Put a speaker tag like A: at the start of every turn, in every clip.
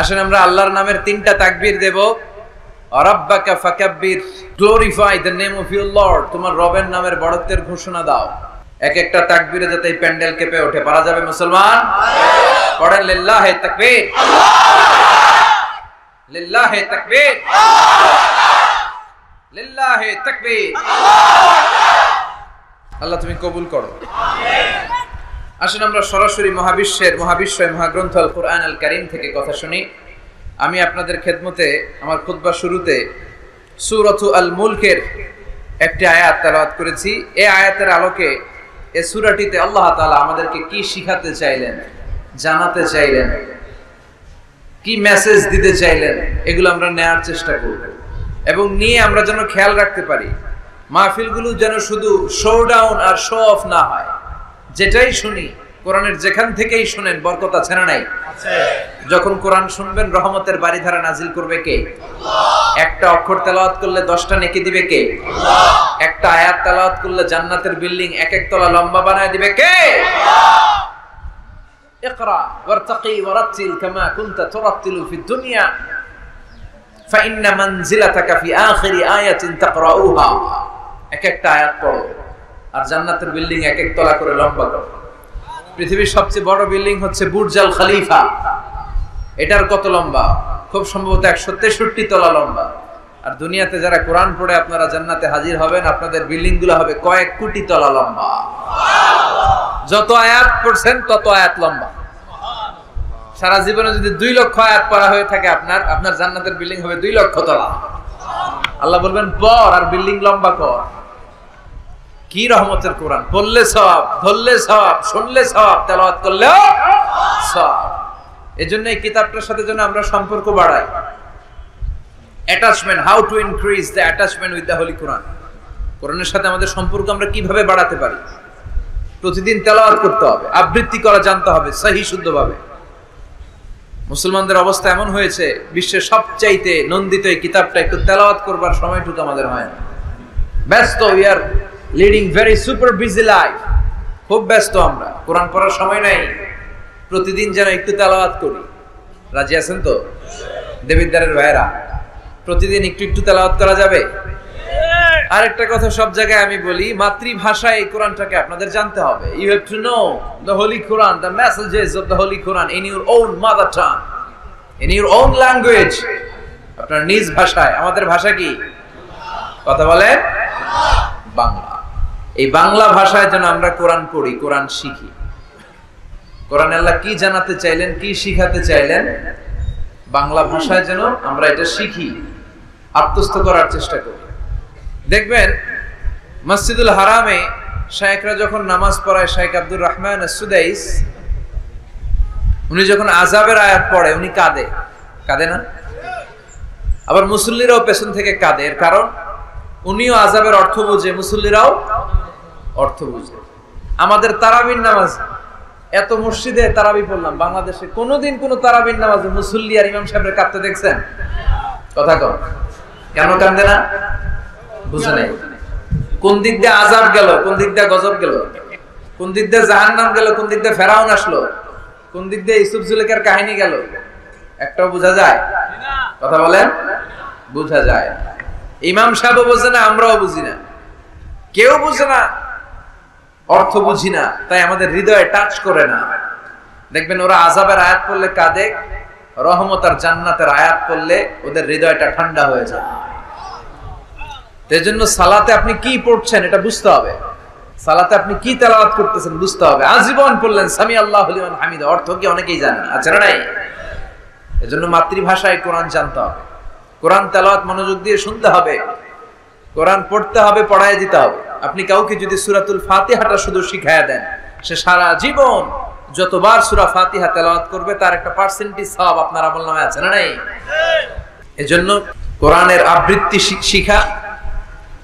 A: আসেন আমরা আল্লাহর নামের তিনটা তাকবীর দেব। রাব্বাকা ফাকাব্বির, glorify the name of your lord, তোমার রবের নামের বড়ত্বের ঘোষণা দাও। এক একটা তাকবীরে যাতে এই প্যান্ডেল কেঁপে ওঠে। পারা যাবে মুসলমান? পড়েন লিল্লাহি তাকবীর, লিল্লাহি তাকবীর, লিল্লাহি তাকবীর। আল্লাহ তুমি কবুল করো। আসেন আমরা সরাসরি মহাবিশ্বয় মহাগ্রন্থ আল কোরআন আল কারীম থেকে কথা শুনি। আমি আপনাদের খেদমতে আমার খুতবা শুরুতে সূরাতু আল মুলকের একটি আয়াত তেলাওয়াত করেছি। এই আয়াতের আলোকে এই সূরাটিতে আল্লাহ তাআলা আমাদেরকে কি শিখাতে চাইলেন, জানাতে চাইলেন, কি মেসেজ দিতে চাইলেন, এগুলো আমরা নেয়ার চেষ্টা করব এবং নিয়ে আমরা যেন খেয়াল রাখতে পারি মাহফিলগুলো যেন শুধু শো ডাউন আর শো অফ না হয়। যেটাই শুনি কোরআনের যেখান থেকেই শুনেন বরকত আছে না নাই? যখন কোরআন শুনবেন রহমতের বাড়িধারা নাজিল করবে কে? একটা অক্ষর তেলাওয়াত করলে 10টা নেকি দিবে কে? একটা আয়াত তেলাওয়াত করলে জান্নাতের বিল্ডিং এক এক তলা লম্বা বানায় দিবে কে? ইকরা ওয়ারতাকি ওয়ারাতিল কামা কুনতা তুরাতিলু ফিদ দুনিয়া ফাইন্না মানজিলাতাকা ফি আখিরি আয়াতিন তাকরাউহা। এক একটা আয়াত পড়ো আর জান্নাতের বিল্ডিং এক এক তলা করে লম্বা করো। পৃথিবীর সবচেয়ে বড় বিল্ডিং হচ্ছে বুর্জ আল খলিফা। এটার কত লম্বা? খুব সম্ভবত 163 তলা লম্বা। আর দুনিয়াতে যারা কোরআন পড়ে আপনারা জান্নাতে হাজির হবেন, আপনাদের বিল্ডিং গুলো হবে কয়েক কোটি তলা লম্বা। যত আয়াত পড়ছেন তত আয়াত লম্বা। সারা জীবনে যদি 2 লক্ষ আয়াত পড়া হয়ে থাকে আপনার জান্নাতের বিল্ডিং হবে 2 লক্ষ তলা। আল্লাহ বলবেন পড় আর বিল্ডিং লম্বা কর। কি রহমতের কোরআন! পড়লে সওয়াব, ধরলে সওয়াব, শুনলে সওয়াব, তেলাওয়াত করলেও সওয়াব। এজন্য এই কিতাবটার সাথে যেন আমরা সম্পর্ক বাড়াই। Attachment, how to increase the attachment with the holy Quran. কোরআনের সাথে আমাদের সম্পর্ক আমরা কিভাবে বাড়াতে পারি? প্রতিদিন তেলাওয়াত করতে হবে, আবৃত্তি করা জানতে হবে সহি শুদ্ধভাবে। মুসলমানদের অবস্থা এমন হয়েছে, বিশ্বের সবচাইতে নন্দিত এই কিতাবটা একটু তেলাওয়াত করবার সময়টুকু আমাদের হয় না। ব্যস্ত, we are leading very super busy life. খুব ব্যস্ত আমরা, কোরআন পড়ার সময় নাই। প্রতিদিন যেন একটু তেলাওয়াত করি। রাজি আছেন তো দেবিদ্বারের ভাইরা? প্রতিদিন একটু একটু তেলাওয়াত করা যাবে? আরেকটা কথা সব জায়গায় আমি বলি, মাতৃভাষায় এই কোরআনটাকে আপনাদের জানতে হবে। You have to know the holy Quran, the messages of the holy Quran in your own mother tongue, in your own language. আপনার নিজ ভাষায়। আমাদের ভাষা কি? কথা বলেন বাংলা। এই বাংলা ভাষায় যেন আমরা কোরআন পড়ি, কোরআন শিখি। কোরআন আল্লাহ কি জানাতে চাইলেন, কি শিখাতে চাইলেন, বাংলা ভাষায় যেন আমরা এটা শিখি, আত্মস্থ করার চেষ্টা করি। দেখবেন মসজিদুল হারামে শায়েখরা যখন নামাজ পড়ায়, শায়েখ আব্দুর রহমান আস-সুদাইস উনি যখন আযাবের আয়াত পড়ে উনি কাঁদে। কাঁদে না? আবার মুসল্লিরাও পেছন থেকে কাঁদে। এর কারণ উনিও আযাবের অর্থ বুঝে, মুসল্লিরাও অর্থ বুঝে। আমাদের তারাবির নামাজ, এত মসজিদে তারাবি পড়লাম, বাংলাদেশে কোনোদিন কোন তারাবির নামাজে মুসল্লি আর ইমাম সাহেবের কাঁদতে দেখছেন? কথা কও। কেন কাঁদে না? বুঝে নাই। কোন দিক দিয়ে আযাব গেল, কোন দিক দিয়ে গজব গেল, কোন দিক দিয়ে জাহান্নাম গেল, কোন দিক দিয়ে ফেরাউন আসলো, কোন দিক দিয়ে ইউসুফ জুলেখার কাহিনী গেল, একটাও বোঝা যায়? কথা বলেন, বোঝা যায়। ইমাম সাহেবও বোঝে না, আমরাও বুঝি না, কেউ বুঝে না, অর্থ বুঝি না, তাই আমাদের হৃদয়ে টাচ করে না। দেখবেন ওরা আযাবের আয়াত পড়লে কাঁদে, রহমত আর জান্নাতের আয়াত পড়লে ওদের হৃদয়টা ঠান্ডা হয়ে যায়। এজন্য সালাতে আপনি কি পড়ছেন এটা বুঝতে হবে। সালাতে আপনি কি তেলাওয়াত করতেছেন বুঝতে হবে। আজীবন পড়লেন সামি আল্লাহু লিমান হামিদা, অর্থ কি অনেকেই জানে না, আছে না নাই? এজন্য মাতৃভাষায় কোরআন জানতে হবে। কোরআন তেলাওয়াত মনোযোগ দিয়ে শুনতে হবে, কোরআন পড়তে হবে, পড়ায় দিতে হবে। আপনি কাউকে যদি সূরাতুল ফাতিহাটা শুধু শিখায়া দেন, সে সারা জীবন যতবার সূরা ফাতিহা তেলাওয়াত করবে তার একটা পার্সেন্টেজ সওয়াব আপনার আমলনামায় আছে না নাই? এজন্য কোরআনের আবৃত্তি শিখা,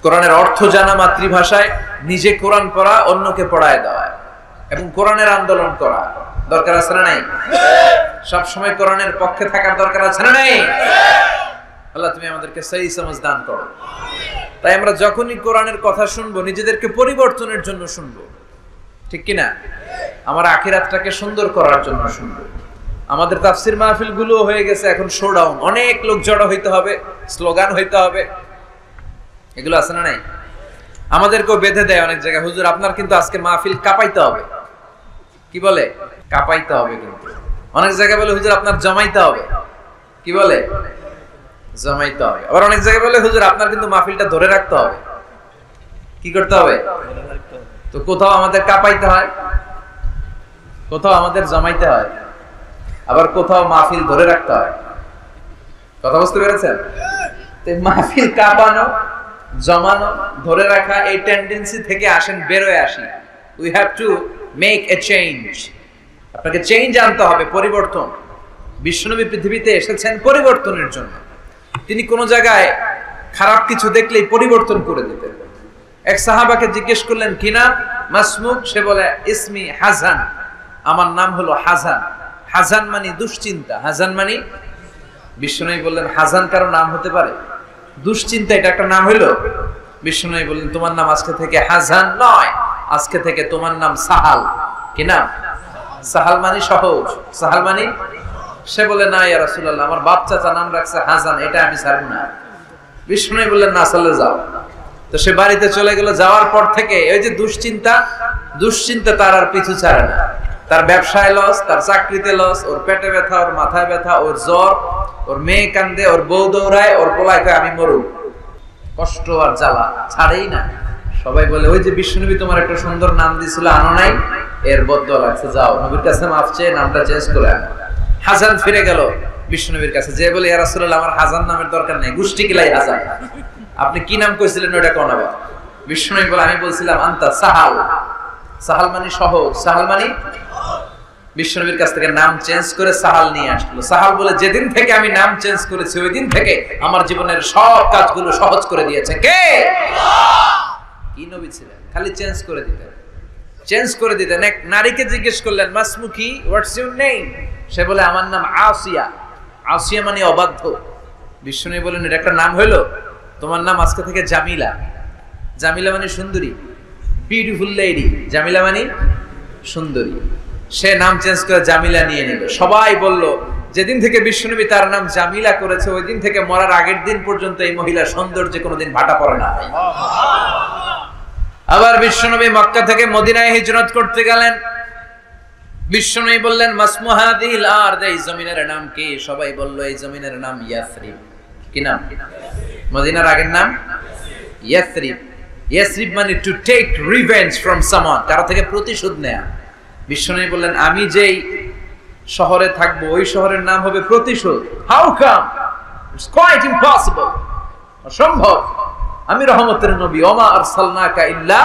A: কোরআনের অর্থ জানা মাতৃভাষায়, নিজে কোরআন পড়া, অন্যকে পড়ায় দেওয়া এবং কোরআনের আন্দোলন করা দরকার আছে না নাই? সব সময় কোরআনের পক্ষে থাকার দরকার আছে না নাই? আল্লাহ তুমি আমাদেরকে সহি সমঝ দান করো। তাই আমরা যখনই কোরআনের কথা শুনবো নিজেদেরকে পরিবর্তনের জন্য শুনবো, ঠিক কি না? আমার আখিরাতটাকে সুন্দর করার জন্য শুনবো, আমাদের তাফসির মাহফিল গুলো হয়ে গেছে এখন শোডাউন, অনেক লোক জড়ো হইতে হবে, স্লোগান হইতে হবে, এগুলো আছে না নাই? আমাদেরকেও বেঁধে দেয় অনেক জায়গায়, হুজুর আপনার কিন্তু আজকে মাহফিল কাঁপাইতে হবে। কি বলে? কাঁপাইতে হবে। কিন্তু অনেক জায়গায় বলে হুজুর আপনার জমাইতে হবে। কি বলে? জমাইতে হবে। আবার অনেক জায়গায় বলে হুজুর আপনার কিন্তু মাহফিলটা ধরে রাখতে হবে। কি করতে হবে? তো কোথাও আমাদের কাঁপাইতে হয়, কোথাও আমাদের জমাইতে হয়, আবার কোথাও মাহফিল ধরে রাখতে হয়। কথা বুঝতে পেরেছেন? মাহফিল কাঁপানো, জমানো, ধরে রাখা, এই টেন্ডেন্সি থেকে আসেন, বেরোয় আসি। We have to make a change. আপনাকে চেঞ্জ আনতে হবে, পরিবর্তন। বিশ্বনবী পৃথিবীতে এসেছেন পরিবর্তনের জন্য। তিনি কোন জায়গায় খারাপ কিছু দেখলেই পরিবর্তন করে দিতেন। এক সাহাবাকে জিজ্ঞেস করলেন কি নাম? মাসমুক। সে বলে ইসমি হাজান, আমার নাম হলো হাজান। হাজান মানে দুশ্চিন্তা। হাজান মানে? বিশ্বনবী বললেন হাজান কারো নাম হতে পারে? দুশ্চিন্তা এটা একটা নাম হইলো? বিশ্বনবী বললেন তোমার নাম আজকে থেকে হাজান নয়, আজকে থেকে তোমার নাম সাহাল। কি নাম? সাহাল মানে সহজ। সাহাল মানে? সে বলে না ইয়া রাসূলুল্লাহ, আমার বাপ চাচা নাম রাখছে হাজান, এটা আমি ছাড়ব না। বিশ্বনবী বললেন না, চলে যাও। তো সে বাড়িতে চলে গেল। যাওয়ার পর থেকে ওই যে দুশ্চিন্তা, দুশ্চিন্তা তার আর পিছু ছাড়ে না। তার ব্যবসায় লস, তার চাকরিতে লস, ওর পেটে ব্যথা, ওর মাথায় ব্যথা, ওর জ্বর, ওর মেয়ে কান্দে, ওর বউ দৌড়ায়, ওর পোলায় কয় আমি মরু। কষ্ট আর জ্বালা ছাড়েই না। সবাই বলে ওই যে বিশ্বনবী তোমার একটা সুন্দর নাম দিয়েছিল, আনো নাই, এর বদদোয়া লাগছে, যাও নবীর কাছে মাফ চেয়ে নামটা চেঞ্জ করে আনো। হাসান ফিরে গেল বিশ্বনবীর কাছে, যে বলে ইয়া রাসূলুল্লাহ আমার হাসান নামের দরকার নেই, গোষ্ঠী কিলাই হাসান, আপনি কি নাম কইছিলেন ওটা কোন আবার? বিশ্বনবী বলে আমি বলছিলাম আনতা সাহাল। সাহাল মানে সহজ। সাহাল মানে? বিশ্বনবীর কাছ থেকে নাম চেঞ্জ করে সাহাল নিয়ে আসলো। সাহাল বলে যেদিন থেকে আমি নাম চেঞ্জ করেছি ওই দিন থেকে আমার জীবনের সব কাজগুলো সহজ করে দিয়েছে। কে? কি নবী ছিলেন? খালি চেঞ্জ করে দিতেন, চেঞ্জ করে দিতেন। এক নারীকে জিজ্ঞেস করলেন মাসমুকি, হোয়াটস ইউর নেম? সে বলে আমার নাম আসিয়া। আসিয়া মানে অবাধ্য। বিশ্বনবী বলেন এটা একটা নাম হইলো? তোমার নাম আজকে থেকে জামিলা। জামিলা মানে সুন্দরী, বিউটিফুল লেডি। জামিলা মানে সুন্দরী। সে নাম চেঞ্জ করে জামিলা নিয়ে নিল। সবাই বলল যেদিন থেকে বিশ্বনবী তার নাম জামিলা করেছে ওই দিন থেকে মরার আগের দিন পর্যন্ত এই মহিলার সৌন্দর্যে কোনোদিন ভাটা পড়ে না। আবার বিশ্বনবী মক্কা থেকে মদিনায় হিজরত করতে গেলেন। বিশ্বনবী বললেন মাসমু হাদিল আরদ, এই জমিনের নাম কি? সবাই বলল এই জমিনের নাম ইয়াসরিব। কি নাম? মদিনার আগের নাম ইয়াসরিব। ইয়াসরিব মানে to take revenge from someone, কারো থেকে প্রতিশোধ নেয়া। বিশ্বনবী বললেন আমি যেই শহরে থাকবো ওই শহরের নাম হবে প্রতিশোধ। How come? It's quite impossible, অসম্ভব। আমি রহমতের নবী, ওমা আরসালনাকা ইল্লা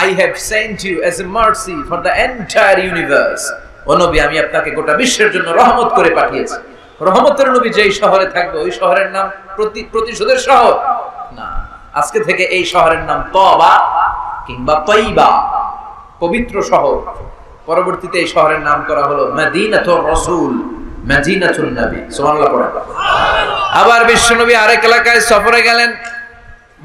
A: I have sent you as a mercy for the entire universe. ও নবী আমি আপনাকে গোটা বিশ্বের জন্য রহমত করে পাঠিয়েছি। রহমতের নবী যেই শহরে থাকবে ওই শহরের নাম প্রতিশোধের শহর না। আজকে থেকে এই শহরের নাম তওবা কিংবা তয়বা, পবিত্র শহর। পরবর্তীতে এই শহরের নাম করা হলো মদিনাতুর রাসূল, মদিনাতুন নবী। সুবহানাল্লাহ পড়া। আবার বিশ্বনবী আরেক এলাকায় সফরে গেলেন।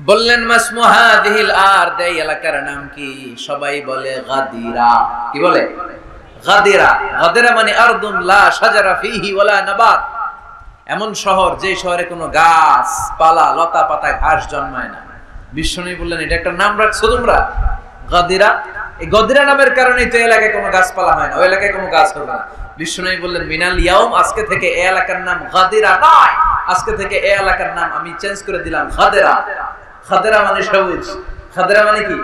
A: বললেন মাসমু হাদিহিল আরদ, এই এলাকার নাম কি? সবাই বলে গাদিরা। কি বলে? গাদিরা। গাদিরা মানে আরদুন লা শাজারা ফিহি ওয়ালা নাবাত, এমন শহর যে শহরে কোনো গাছ পালা, লতা পাতা, ঘাস জন্মায় না। বিশ্বনবী বললেন এটা একটা নাম রাখছো তোমরা গাদিরা। এই গাদিরা নামের কারণেই তো এলাকায় কোনো গাছপালা হয় না, ওই এলাকায় কোনো গাছ হবে না। বিশ্বনবী বললেন মিনাল ইয়াউম, আজকে থেকে এই এলাকার নাম গাদিরা নয়, আজকে থেকে এই এলাকার নাম আমি চেঞ্জ করে দিলাম খাদেরা। খাদেরা মানে সবুজ। খাদেরা মানে কি?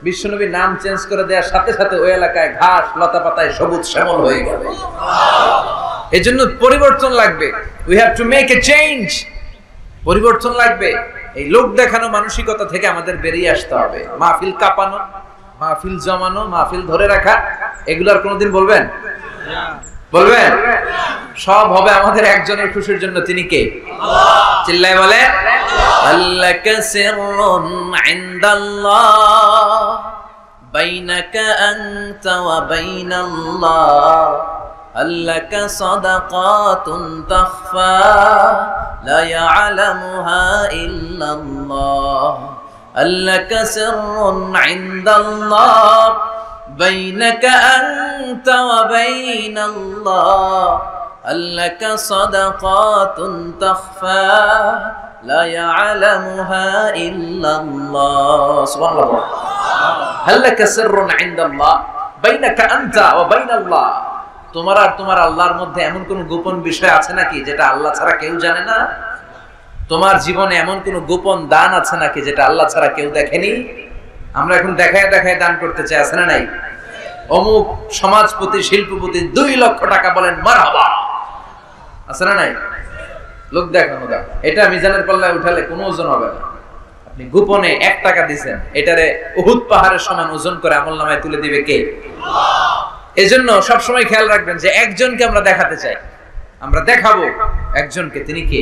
A: বিশ্বনবী নাম চেঞ্জ করে দেওয়ার সাথে সাথে ওই এলাকায় ঘাস লতা পাতায় সবুজ শ্যামল হয়ে গেল। এই জন্য পরিবর্তন লাগবে। We have to make a change. পরিবর্তন লাগবে। এই লোক দেখানো মানসিকতা থেকে আমাদের বেরিয়ে আসতে হবে। মাহফিল কাঁপানো, মাহফিল জমানো, মাহফিল ধরে রাখা, এগুলার কোনোদিন বলবেন? বলবেন? সব হবে আমাদের একজনের খুশির জন্য। তিনি কে? চিল্লায় বলে আল্লাকা সিররুন ইনদাল্লাহ বাইনাকা আনতা ওয়া বাইনাল্লাহ, আল্লাকা সাদাকাতুন তাখফা লা ইয়ালামুহা ইল্লাল্লাহ, আল্লাকা সিররুন ইনদাল্লাহ বাইনাকা আনতা ওয়া বাইনাল্লাহ আল্লাকা সাদাকাতুন তাখফা লা ইয়ালামুহা ইল্লাল্লাহ সুবহানাল্লাহ হাল্লাকা সিররুন ইনদাল্লাহ বাইনাকা আনতা ওয়া বাইনাল্লাহ তোমার আর তোমার আল্লাহর মধ্যে এমন কোন গোপন বিষয় আছে নাকি যেটা আল্লাহ ছাড়া কেউ জানে না? তোমার জীবনে এমন কোন গোপন দান আছে নাকি যেটা আল্লাহ ছাড়া কেউ দেখেনি? আমরা এখন দেখায় দেখায় দান করতে চাই, আছে না নাই? অমুক সমাজপতি শিল্পপতি 2 লক্ষ টাকা বলেন মারহাবা, আছে না নাই? লোক দেখানো দাও, এটা মিজানের পাল্লায় উঠালে কোনো ওজন হবে না। আপনি গোপনে 1 টাকা দিবেন, এটারে উহুদ পাহাড়ের সমান ওজন করে আমলনামায় তুলে দিবে কে? এজন্য সব সময় খেয়াল রাখবেন যে একজনকে আমরা দেখাতে চাই, আমরা দেখাবো একজনকে, তিনি কে?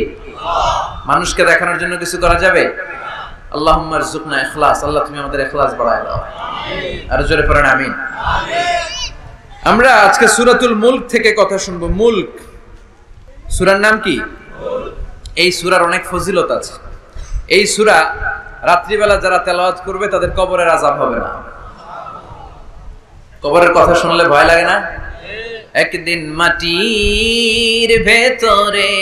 A: মানুষকে দেখানোর জন্য কিছু করা যাবে? আল্লাহুম্মা রযুকনা ইখলাস, আল্লাহ তুমি আমাদের ইখলাস বাড়ায় দাও। আর জোরে পড়েন আমিন। আমরা আজকে সূরাতুল মুলক থেকে কথা শুনবো। মুলক সূরার নাম কি? এই সূরার অনেক ফজিলত আছে। এই সূরা রাত্রিবেলা যারা তেলাওয়াত করবে তাদের কবরের আযাব হবে না। কবরের কথা শুনলে ভয় লাগে না? একদিন মাটির ভেতরে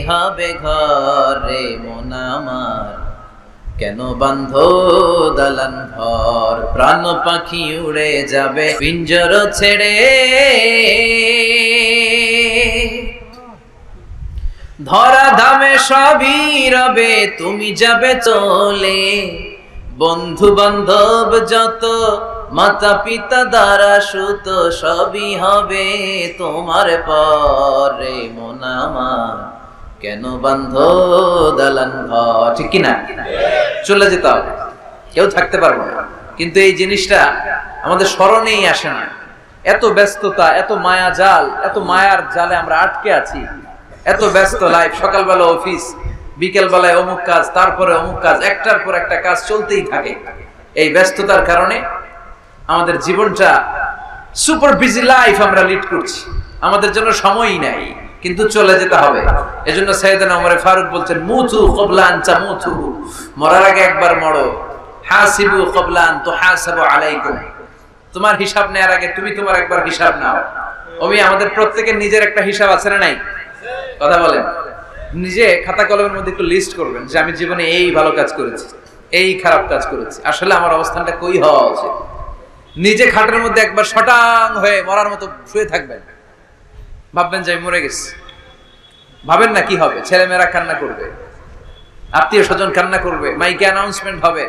A: হবে ঘরে মন আমার, কেন বান্ধ দালান ঘর, প্রাণ পাখি উড়ে যাবে পিঞ্জর ছেড়ে, ধরা ধামে সবই রবে তুমি যাবে চলে, বন্ধু বান্ধব যত মাতা পিতা দ্বারা সুত সবই হবে তোমার পরে মন আমার, কেন বান্ধ দালান ঘর, ঠিক কিনা? চলে যেতে হবে, কেউ থাকতে পারবো না। কিন্তু এই জিনিসটা আমাদের স্মরণেই আসে না। এত ব্যস্ততা, এত মায়া জাল, এত মায়ার জালে আমরা আটকে আছি। এত ব্যস্ত লাইফ, সকালবেলা অফিস, বিকেল বেলায় অমুক কাজ, তারপরে অমুক কাজ, একটার পর একটা কাজ চলতেই থাকে। এই ব্যস্ততার কারণে আমাদের জীবনটা সুপার বিজি লাইফ আমরা লিড করছি, আমাদের জন্য সময়ই নাই, কিন্তু চলে যেতে হবে। এজন্য সাইয়েদনা ওমর ফারুক বলছেন, মুতু ক্বাবলা আন তামুতু, মরার আগে একবার মরো, হাসিবু ক্বাবলা আন তুহাসাবু আলাইকুম, তোমার হিসাব নেওয়ার আগে তুমি তোমার একবার হিসাব নাও। ওমি আমাদের প্রত্যেকের নিজের একটা হিসাব আছে না নাই? কথা বলেন। নিজে খাতা কলমের মধ্যে একটু লিস্ট করবেন যে আমি জীবনে এই ভালো কাজ করেছি, এই খারাপ কাজ করেছি, আসলে আমার অবস্থানটা কই হওয়া উচিত। নিজে খাটের মধ্যে একবার শটাং হয়ে মরার মতো শুয়ে থাকবেন, ভাববেন যে আমি মরে গেছি। ভাবেন না কি হবে? ছেলেমেয়েরা কান্না করবে, আত্মীয় স্বজন কান্না করবে, মাইকে অ্যানাউন্সমেন্ট হবে,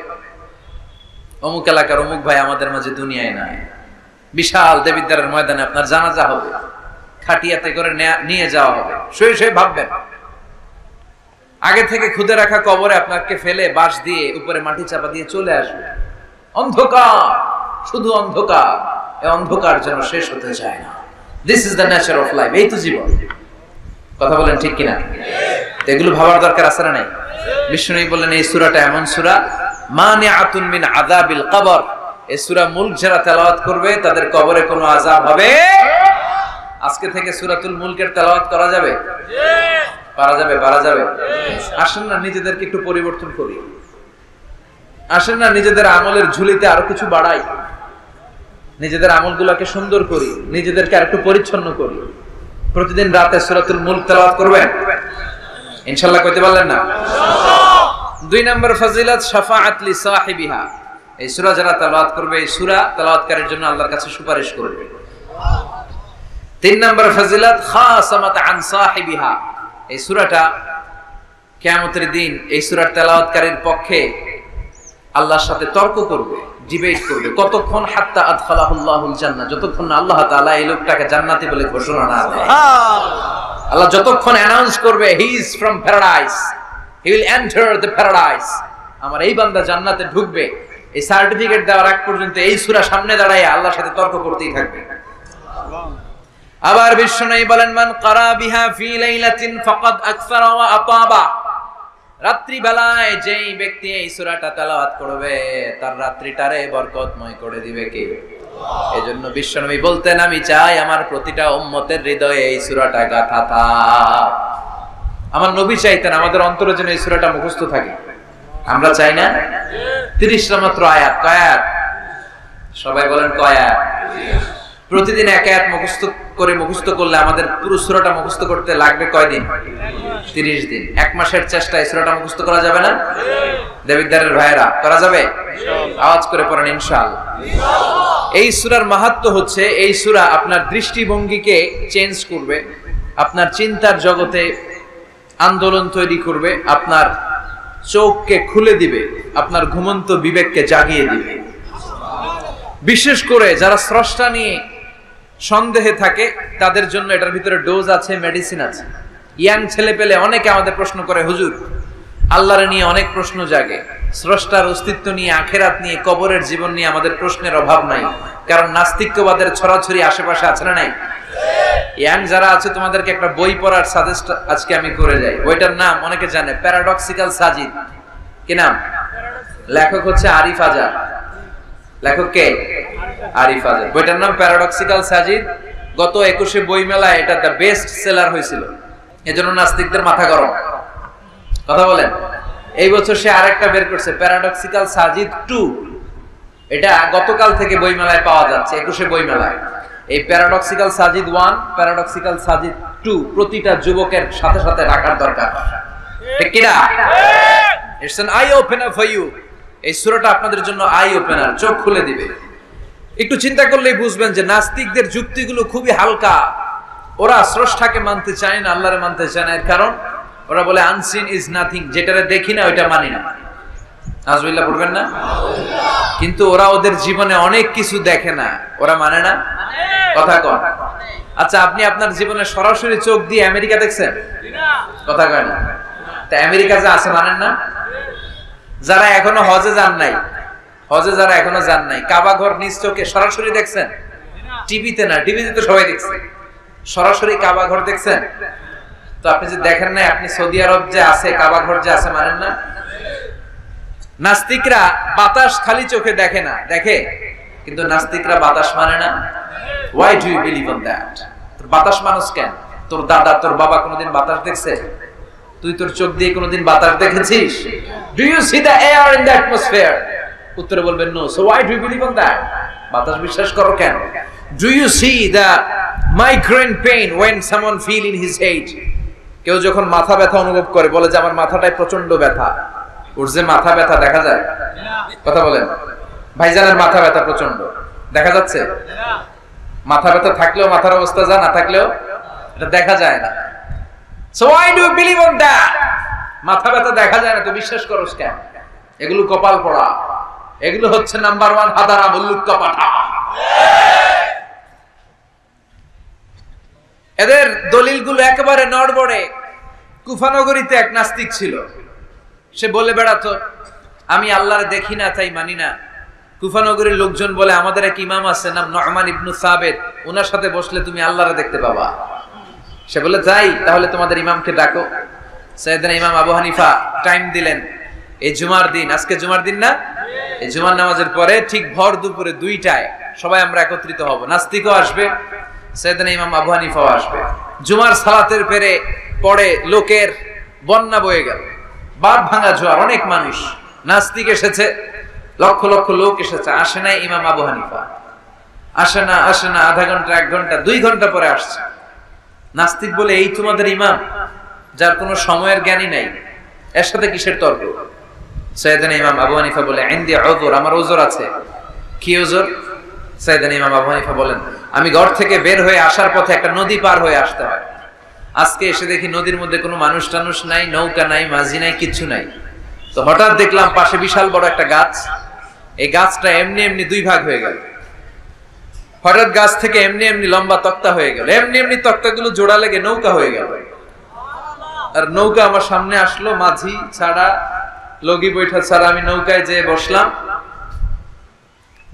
A: অমুক এলাকার অমুক ভাই আমাদের মাঝে দুনিয়ায় নাই। বিশাল দেবিদ্বারের ময়দানে আপনার জানাজা হবে, খাটিয়াতে করে নিয়ে যাওয়া হবে। শুয়ে শুয়ে ভাববেন, আগে থেকে খুদে রাখা কবরে আপনাকে ফেলে বাঁশ দিয়ে উপরে মাটি চাপা দিয়ে চলে আসবে। অন্ধকার, শুধু অন্ধকার। এই অন্ধকার যেন শেষ হতে চায় না। This is the nature of life. এই তো জীবন। কথা বলেন ঠিক কিনা? এগুলো ভাবার দরকার আছে না নাই? বিষ্ণু বললেন এই সূরাটা এমন সূরা, মানিআতুন মিন আযাবিল কবর। এই সূরা মুলক যারা তেলাওয়াত করবে তাদের কবরে কোনো আযাব হবে। আজকে থেকে সূরাতুল মুলকের তেলাওয়াত করা যাবে? পারা যাবে? পারা যাবে? আসেন না নিজেদেরকে একটু পরিবর্তন করি, আসেন না নিজেদের আমলের ঝুলিতে আরো কিছু বাড়াই, নিজেদের আমলগুলোকে সুন্দর করি, নিজেদেরকে আরেকটু পরিচ্ছন্ন করি। প্রতিদিন রাতে সূরাতুল মুলক তেলাওয়াত করবেন ইনশাআল্লাহ। কইতে পারলেন না? 2 নম্বর ফজিলত শাফাআত লি সাহিবিহা। এই সূরা যারা তেলাওয়াত করবে, এই সূরা তেলাওয়াতকারীর জন্য আল্লাহর কাছে সুপারিশ করবে। 3 নম্বর ফজিলত খাসামাত আন সাহিবিহা। এই সূরাটা কিয়ামতের দিন এই সূরার তেলাওয়াতকারীর পক্ষে আল্লাহর সাথে তর্ক করবে, ডিবেট করবে। কতক্ষণ? হাত্তা আদখালাহুল্লাহুল জান্নাহ, যতক্ষণ না আল্লাহ তাআলা এই লোকটাকে জান্নাতি বলে ঘোষণা না দেয়। আল্লাহ যতক্ষণ অ্যানাউন্স করবে he is from paradise, he will enter the paradise, আমার এই বান্দা জান্নাতে ঢুকবে, এই সার্টিফিকেট দেওয়ার আগ পর্যন্ত এই সূরা সামনে দাঁড়ায় আল্লাহর সাথে তর্ক করতেই থাকবে। আবার বিশ্বনবী বলেন, মান ক্বারা বিহা ফি লাইলাতিন ফাকাদ আকসারা ওয়া আতাবা। রাত্রি বেলায় যেই ব্যক্তি এই সূরাটা তেলাওয়াত করবে তার রাত্রিটারে বরকতময় করে দিবে কে? এজন্য বিশ্বনবী বলতেন, আমি চাই আমার প্রতিটা উম্মতের হৃদয়ে এই সূরাটা গাঁথা থাক। আমার নবী চাইতেন আমাদের অন্তরে যেন এই সূরাটা মুখস্থ থাকে। আমরা চাই না? 30টা মাত্র আয়াত। কয় আয়াত? সবাই বলেন কয় আয়াত? প্রতিদিন এক আয়াত মুখস্থ করলে আমাদের পুরো সূরাটা মুখস্থ করতে লাগবে কয়দিন? 30 দিন। এক মাসের চেষ্টায় সূরাটা মুখস্থ করা যাবে না? দেবিদ্দারের ভাইরা করা যাবে? আওয়াজ করে পড়েন ইনশাআল্লাহ। এই সূরার মাহাত্ম্য হচ্ছে এই সূরা আপনার দৃষ্টিভঙ্গিকে চেঞ্জ করবে, আপনার চিন্তার জগতে আন্দোলন তৈরি করবে, আপনার চোখকে খুলে দিবে, আপনার ঘুমন্ত বিবেককে জাগিয়ে দিবে। বিশেষ করে যারা স্রষ্টা নিয়ে সন্দেহে থাকে তাদের জন্য এটার ভিতরে ডোজ আছে, মেডিসিন আছে। ইয়াং ছেলে পেলে অনেকে আমাদের প্রশ্ন করে, হুজুর আল্লাহর নিয়ে অনেক প্রশ্ন জাগে, স্রষ্টার অস্তিত্ব নিয়ে, আখেরাত নিয়ে, কবরের জীবন নিয়ে আমাদের প্রশ্নের অভাব নাই, কারণ নাস্তিক্যবাদের ছড়াছড়ি আশেপাশে আছে না নাই? ইয়াং যারা আছে তোমাদেরকে একটা বই পড়ার সাজেস্ট আজকে আমি করে যাই। বইটার নাম অনেকে জানে, প্যারাডক্সিক্যাল সাজিদ। কি নাম? লেখক হচ্ছে আরিফ আজাদ। লেখক কে? আরিফ আজাদ। বইটার নাম প্যারাডক্সিক্যাল সাজিদ। গত 21শে বই মেলায় এটা দ্য বেস্ট সেলার হয়েছিল, এজন্য নাস্তিকদের মাথা গরম। কথা বলেন। এই বছর সে আরেকটা বের করছে, প্যারাডক্সিক্যাল সাজিদ 2। এটা গতকাল থেকে বই মেলায় পাওয়া যাচ্ছে, 21শে বই মেলায়। এই প্যারাডক্সিক্যাল সাজিদ 1, প্যারাডক্সিক্যাল সাজিদ 2 প্রতিটা যুবকের সাথে সাথে রাখার দরকার। ঠিক কি না? It's an eye opener for you. এই সূরাটা আপনাদের জন্য আই ওপেনার, চোখ খুলে দিবে। একটু চিন্তা করলেই বুঝবেন যে নাস্তিকদের যুক্তিগুলো খুবই হালকা। ওরা স্রষ্টাকে মানতে চায় না, আল্লাহরে মানতে চায় না। এর কারণ ওরা বলে আনসিন ইজ নাথিং, যেটারে দেখি না ওইটা মানি না। নাউজুবিল্লাহ পড়বেন না? কিন্তু ওরা ওদের জীবনে অনেক কিছু দেখে না, ওরা মানে না। কথা কন। আচ্ছা, আপনি আপনার জীবনে সরাসরি চোখ দিয়ে আমেরিকা দেখছেন? কথা কয় না। তা আমেরিকা যে আছে মানেন না? যারা এখনো হজে যান নাই, যারা এখনো যান নাই, কাবা ঘর নিজ চোখে সরাসরি দেখছেন? টিভিতে না, টিভিতে তো সবাই দেখছে। সরাসরি কাবা ঘর দেখছেন? তো আপনি যে দেখেন না, আপনি সৌদি আরব যে আছে, কাবা ঘর যে আছে মানেন না? নাস্তিকরা বাতাস খালি চোখে দেখে না, দেখে, কিন্তু নাস্তিকরা বাতাস মানে না। Why do you believe on that? তোর বাতাস মানুষ কেন? তোর দাদা, তোর বাবা কোনোদিন বাতাস দেখছে? তুই তোর চোখ দিয়ে কোনোদিন বাতাস দেখেছিস? Do you see the air in the atmosphere? উত্তরে বলবেন no. So why do you believe on that? বাতাস বিশ্বাস করো কেন? Do you see the migraine pain when someone feel in his head? কেউ যখন মাথা ব্যথা অনুভব করে, বলে যে আমার মাথাটায় প্রচন্ড ব্যথা। ওর যে মাথা ব্যথা দেখা যায়? কথা বলেন। ভাইজানের মাথা ব্যথা প্রচন্ড দেখা যাচ্ছে? মাথা ব্যথা থাকলেও মাথার অবস্থা যা, না থাকলেও এটা দেখা যায় না। So why do you believe on that? মাথা ব্যথা দেখা যায় না তো বিশ্বাস করোস কেন? এগুলো কপাল পড়া, এগুলো হচ্ছে নাম্বার 1 হাদারা মুল্লুক্কা পাঠা। এদের দলিলগুলো একেবারে নড়বড়ে। কুফানগরীতে এক নাস্তিক ছিল, সে বলে বেড়াতো আমি আল্লাহরে দেখি না তাই মানি না। কুফানগরীর লোকজন বলে আমাদের এক ইমাম আছে নাম নু'মান ইবনে সাবিত, ওনার সাথে বসলে তুমি আল্লাহরে দেখতে পাবা। সে বলে যাই, তাহলে তোমাদের ইমামকে ডাকো। সাইয়েদনা ইমাম আবু হানিফা টাইম দিলেন, এই জুমার দিন, আজকে জুমার দিন না, এই জুমার নামাজের পরে ঠিক ভর দুপুরে 2টায় সবাই আমরা একত্রিত হব। নাস্তিকও আসবে, সাইয়েদনা ইমাম আবু হানিফাও আসবে। জুমার সালাতের পরে লোকের বন্যা বয়ে গেল, বাদ ভাঙা জোয়ার, অনেক মানুষ। নাস্তিক এসেছে, লক্ষ লক্ষ লোক এসেছে, আসে না ইমাম আবু হানিফা। আসে না আধা ঘন্টা, 1 ঘন্টা, 2 ঘন্টা পরে আসছে। নাস্তিক বলে এই তোমাদের ইমাম, যার কোনো সময়ের জ্ঞানই নাই, এর সাথে কিসের তর্ক? সাইয়েদনা ইমাম আবু হানিফা বলে ইনদি উযর, আমার উযর আছে। কি উযর? সাইয়েদনা ইমাম আবু হানিফা বলেন আমি ঘর থেকে বের হয়ে আসার পথে একটা নদী পার হয়ে আসতে হয়। আজকে এসে দেখি নদীর মধ্যে কোনো মানুষ টানুষ নাই, নৌকা নাই, মাঝি নাই, কিচ্ছু নাই। তো হঠাৎ দেখলাম পাশে বিশাল বড় একটা গাছ, এই গাছটা এমনি এমনি 2 ভাগ হয়ে গেল। হঠাৎ গাছ থেকে এমনি এমনি লম্বা তক্তা হয়ে গেল, এমনি এমনি তক্তাগুলো জোড়া লেগে নৌকা হয়ে গেল। আর নৌকা আমার সামনে আসলো, মাঝি ছাড়া, লগি বৈঠা ছাড়া আমি নৌকায় যেয়ে বসলাম।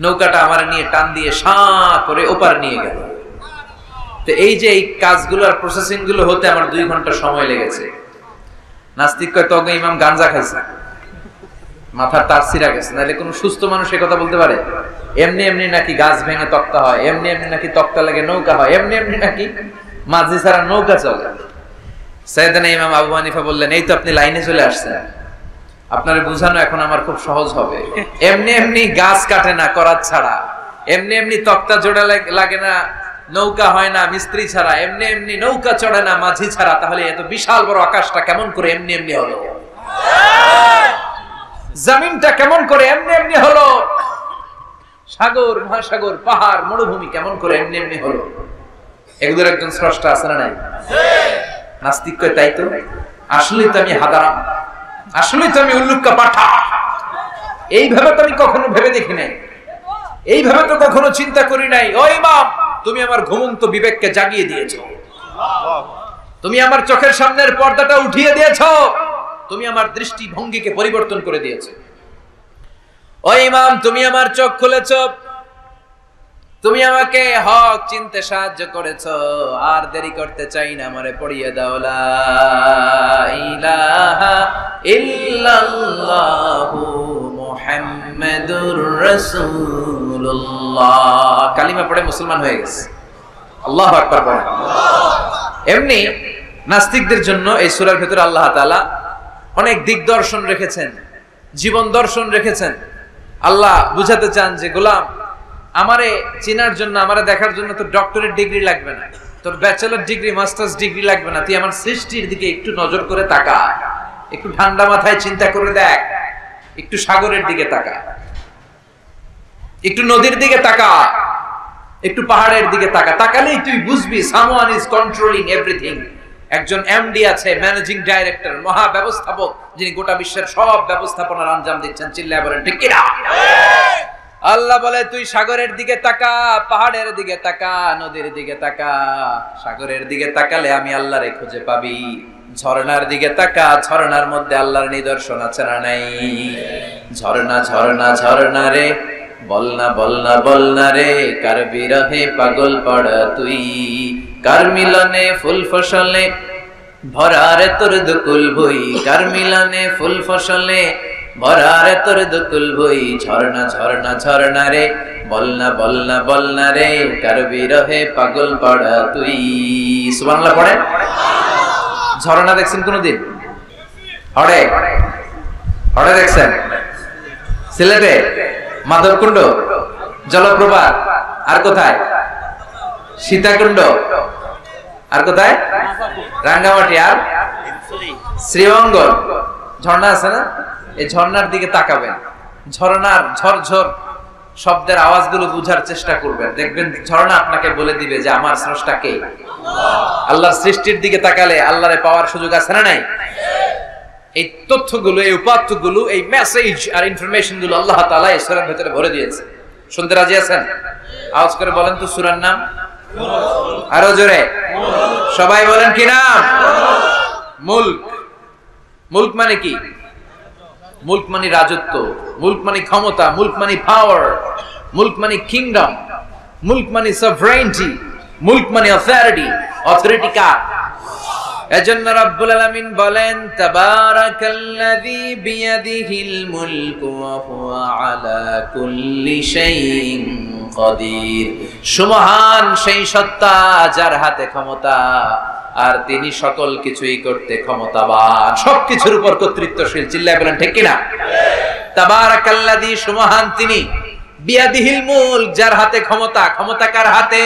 A: নৌকাটা আমার নিয়ে টান দিয়ে সাঁ করে ওপার নিয়ে গেল। তো এই যে এই কাজগুলো আর প্রসেসিং গুলো হতে আমার 2 ঘন্টা সময় লেগেছে। নাস্তিক কয় তবে ইমাম গাঞ্জা খাইছে, মাথার তার ছিঁড়া গেছে, নাহলে কোন সুস্থ মানুষ এই কথা বলতে পারে? এমনি এমনি নাকি গাছ ভেঙে তক্তা হয়, এমনি এমনি নাকি তক্তা লাগে নৌকা হয়, এমনি এমনি নাকি মাঝি ছাড়া নৌকা চলে। সাইয়েদনা ইমাম আবু হানিফা বললেন এই তো আপনি লাইনে চলে আসছেন, আপনারে বুঝানো এখন আমার খুব সহজ হবে। এমনি এমনি গাছ কাটে না করাত ছাড়া, এমনি এমনি তক্তা জোড়া লাগে না, নৌকা হয় না মিস্ত্রি ছাড়া, এমনি এমনি নৌকা চড়ে না মাঝি ছাড়া। তাহলে এত বিশাল বড় আকাশটা কেমন করে এমনি এমনি হলো? জমিনটা কেমন করে এমনি এমনি হলো? সাগর, মহাসাগর, পাহাড়, মরুভূমি কেমন করে এমনি এমনি হলো? এগুলোর একজন স্রষ্টা আছে না নাই? নাস্তিক কয় তাই তো, আসলেই তো আমি হাদারাম, আসলেই তো আমি উল্লুক্কা পাঠা। এইভাবে তো আমি কখনো ভেবে দেখি নাই, এইভাবে তো কখনো চিন্তা করি নাই। ও ইমাম, তুমি আমার ঘুমন্ত বিবেককে জাগিয়ে দিয়েছো, তুমি আমার চোখের সামনের পর্দাটা উঠিয়ে দিয়েছো, তুমি আমার দৃষ্টিভঙ্গিকে পরিবর্তন করে দিয়েছো। ও ইমাম, তুমি আমার চোখ খুলেছো, তুমি আমাকে হক চিনতে সাহায্য করেছো। আর দেরি করতে চাই না, আমারে পড়িয়ে দাও লা ইলাহা ইল্লাল্লাহু মুহাম্মাদুর রাসূলুল্লাহ। কালিমা পড়ে মুসলমান হয়ে গেছে। আল্লাহু আকবার বলেন। এমনি নাস্তিকদের জন্য এই সূরার ভিতরে আল্লাহ তাআলা অনেক দিগদর্শন রেখেছেন, জীবন দর্শন রেখেছেন। আল্লাহ বুঝাতে চান যে গোলাম, আমারে চিনার জন্য, আমারে দেখার জন্য তোর ডক্টরেট ডিগ্রি লাগবে না, তোর ব্যাচেলর ডিগ্রি, মাস্টার্স ডিগ্রি লাগবে না। তুই আমার সৃষ্টির দিকে একটু নজর করে তাকা, একটু ঠান্ডা মাথায় চিন্তা করে দেখ, একটু সাগরের দিকে তাকা, একটু নদীর দিকে তাকা, একটু পাহাড়ের দিকে তাকা। তাকালেই তুই বুঝবি সামওয়ান ইজ কন্ট্রোলিং এভরিথিং। একজন এমডি আছে, ম্যানেজিং ডাইরেক্টর, মহা ব্যবস্থাপক, যিনি গোটা বিশ্বের সব ব্যবস্থাপনার আঞ্জাম দিচ্ছেন। চিল্লায় বলেন ঠিক কিনা? আল্লাহ বলে তুই সাগরের দিকে তাকা, পাহাড়ের দিকে তাকা, নদীর দিকে তাকা। সাগরের দিকে তাকালে আমি আল্লাহরে খুঁজে পাবি। ঝর্ণার দিকে তাকা, ঝর্ণার মধ্যে আল্লাহর নিদর্শন আছে না নাই? ঝর্ণা ঝর্ণা ঝর্ণা রে, বলনা বলনা বলনা রে, কার বিরহে পাগল পড়া তুই, কার মিলনে ফুল ফসলে ভরারে তোর দুকুল বই, কার মিলনে ফুল ফসলে ভরারে তোর দুকুল বই। ঝর্ণা ঝর্ণা ঝর্ণা রে, বলনা বলনা বলনা রে, কার বিরহে পাগল পড়া তুই। সুবহানাল্লাহ পড়েন। ঝর্ণা দেখছেন কোনদিন? হড়ে হড়ে দেখছেন? সিলেটে মাধবকুণ্ড জলপ্রপাত, আর কোথায়? সীতাকুণ্ড, আর কোথায়? রাঙ্গামাটি, আর শ্রীমঙ্গল। ঝর্ণা আছে না? এই ঝর্ণার দিকে তাকাবেন, ঝর্ণার ঝরঝর শব্দের আওয়াজগুলো বুঝার চেষ্টা করবেন। দেখবেন ঝর্ণা আপনাকে বলে দিবে যে আমার স্রষ্টা কে। আল্লাহর সৃষ্টির দিকে তাকালে আল্লাহরে পাওয়ার সুযোগ আছে না নাই? এই তথ্যগুলো, এই উপাত্তগুলো, এই মেসেজ আর ইনফরমেশন গুলো আল্লাহ তাআলা এই সূরার ভিতরে ভরে দিয়েছে। শুনতে রাজি আছেন? আওয়াজ করে বলেন তো সূরার নাম। আরো জোরে সবাই বলেন কি নাম? মুলক। মুলক মানে কি? মুলক মানে রাজত্ব, মুলক মানে ক্ষমতা, মুলক মানে পাওয়ার, মুলক মানে কিংডম, মুলক মানে সভরেনিটি, মুলক মানে অথরিটি। অথরিটি কার? এজন্য রব্বুল আলামিন বলেন তাবারাকাল্লাযী বিয়াদিহিল মুলকু ওয়া হুয়া আলা কুল্লি শাইইন কাদির। সুমহান সেই সত্তা যার হাতে ক্ষমতা, আর তিনি সকল কিছুই করতে ক্ষমতাবান, সবকিছুর উপর কর্তৃত্বশীল। চিল্লায় বলেন ঠিক কিনা? তাবারাকাল্লাযী, সুমহান তিনি, বিয়াদিহিল মুলক, যার হাতে ক্ষমতা। ক্ষমতা কার হাতে?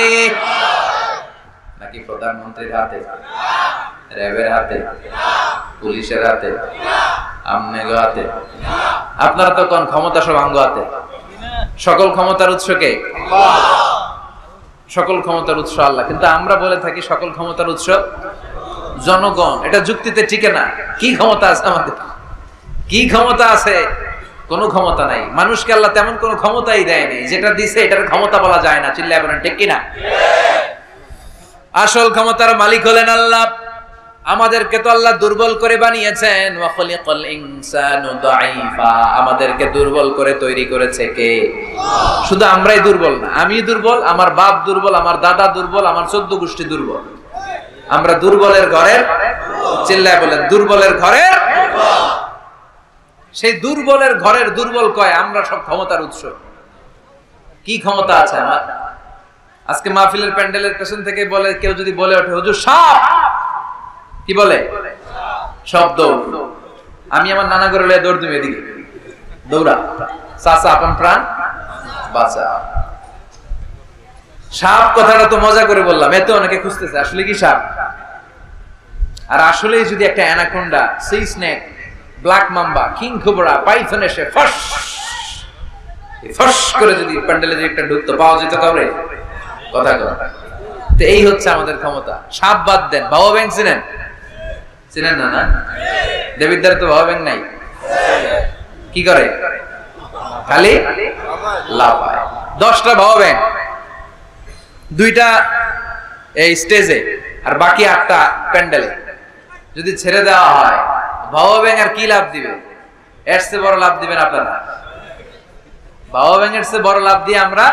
A: নাকি প্রধানমন্ত্রীর হাতে, র্যাবের হাতে, পুলিশের হাতে, আমনেগো হাতে? আপনারা তো কোন ক্ষমতা সব আঙ্গ হাতে। সকল ক্ষমতার উৎস কে? সকল ক্ষমতার উৎস আল্লাহ। কিন্তু আমরা বলে থাকি সকল ক্ষমতার উৎস জনগণ। এটা যুক্তিতে টিকে না। কি ক্ষমতা আছে আমাদের? কি ক্ষমতা আছে? কোনো ক্ষমতা নাই। মানুষকে আল্লাহ তেমন কোনো ক্ষমতাই দেয়নি। যেটা দিছে এটার ক্ষমতা বলা যায় না। চিল্লায় বলেন ঠিক কিনা? আসল ক্ষমতার মালিক হলেন আল্লাহ। আমাদেরকে তো আল্লাহ দুর্বল করে বানিয়েছেন। ওয়া খালাকাল ইনসানু দাঈফা, আমাদেরকে দুর্বল করে তৈরি করেছে কে? শুধু আমরাই দুর্বল না, আমি দুর্বল, আমার বাপ দুর্বল, আমার দাদা দুর্বল, আমার 14 গোষ্ঠী দুর্বল। আমরা দুর্বলের ঘরের, চিল্লায় বলেন দুর্বলের ঘরের। সেই দুর্বলের ঘরের দুর্বল কয় আমরা সব ক্ষমতার উৎস। কি ক্ষমতা আছে আমার? আজকে মাহফিলের প্যান্ডেলের পেছন থেকে বলে, কেউ যদি বলে ওঠে হুজুর সাপ, কি বলে? শব্দ। আমি আমার নানা ঘরে লয়ে দৌড় দিবে, এদিকে দৌড়া, চাচা আপন প্রাণ বাঁচা। সাপ কথাটা তো মজা করে বললাম, এত অনেকে খুঁজতেছে আসলে কি সাপ। আর আসলে যদি একটা anaconda, C snake, black mamba, king cobra, Python এসে ফস করে যদি প্যান্ডেলে যে একটা ঢুকতো, পাওয়া যেত কাউরে? কথা কথা। তো এই হচ্ছে আমাদের ক্ষমতা। সাপ বাদ দেন, বাবা ব্যাং চিনেন? চিনেন না? না, দেবিদ্দার তো বাবা ব্যাং নাই। কি করে? খালি লাফায়। 10টা বাবা ব্যাং, 2টা এই স্টেজে, আর বাকি 8টা প্যান্ডেলে যদি ছেড়ে দেওয়া হয়, বাবা ব্যাং আর কি লাভ দিবে? এর চেয়ে বড় লাভ দিবেন আপনারা? বাবা ব্যাং এর চেয়ে বড় লাভ দিয়ে আমরা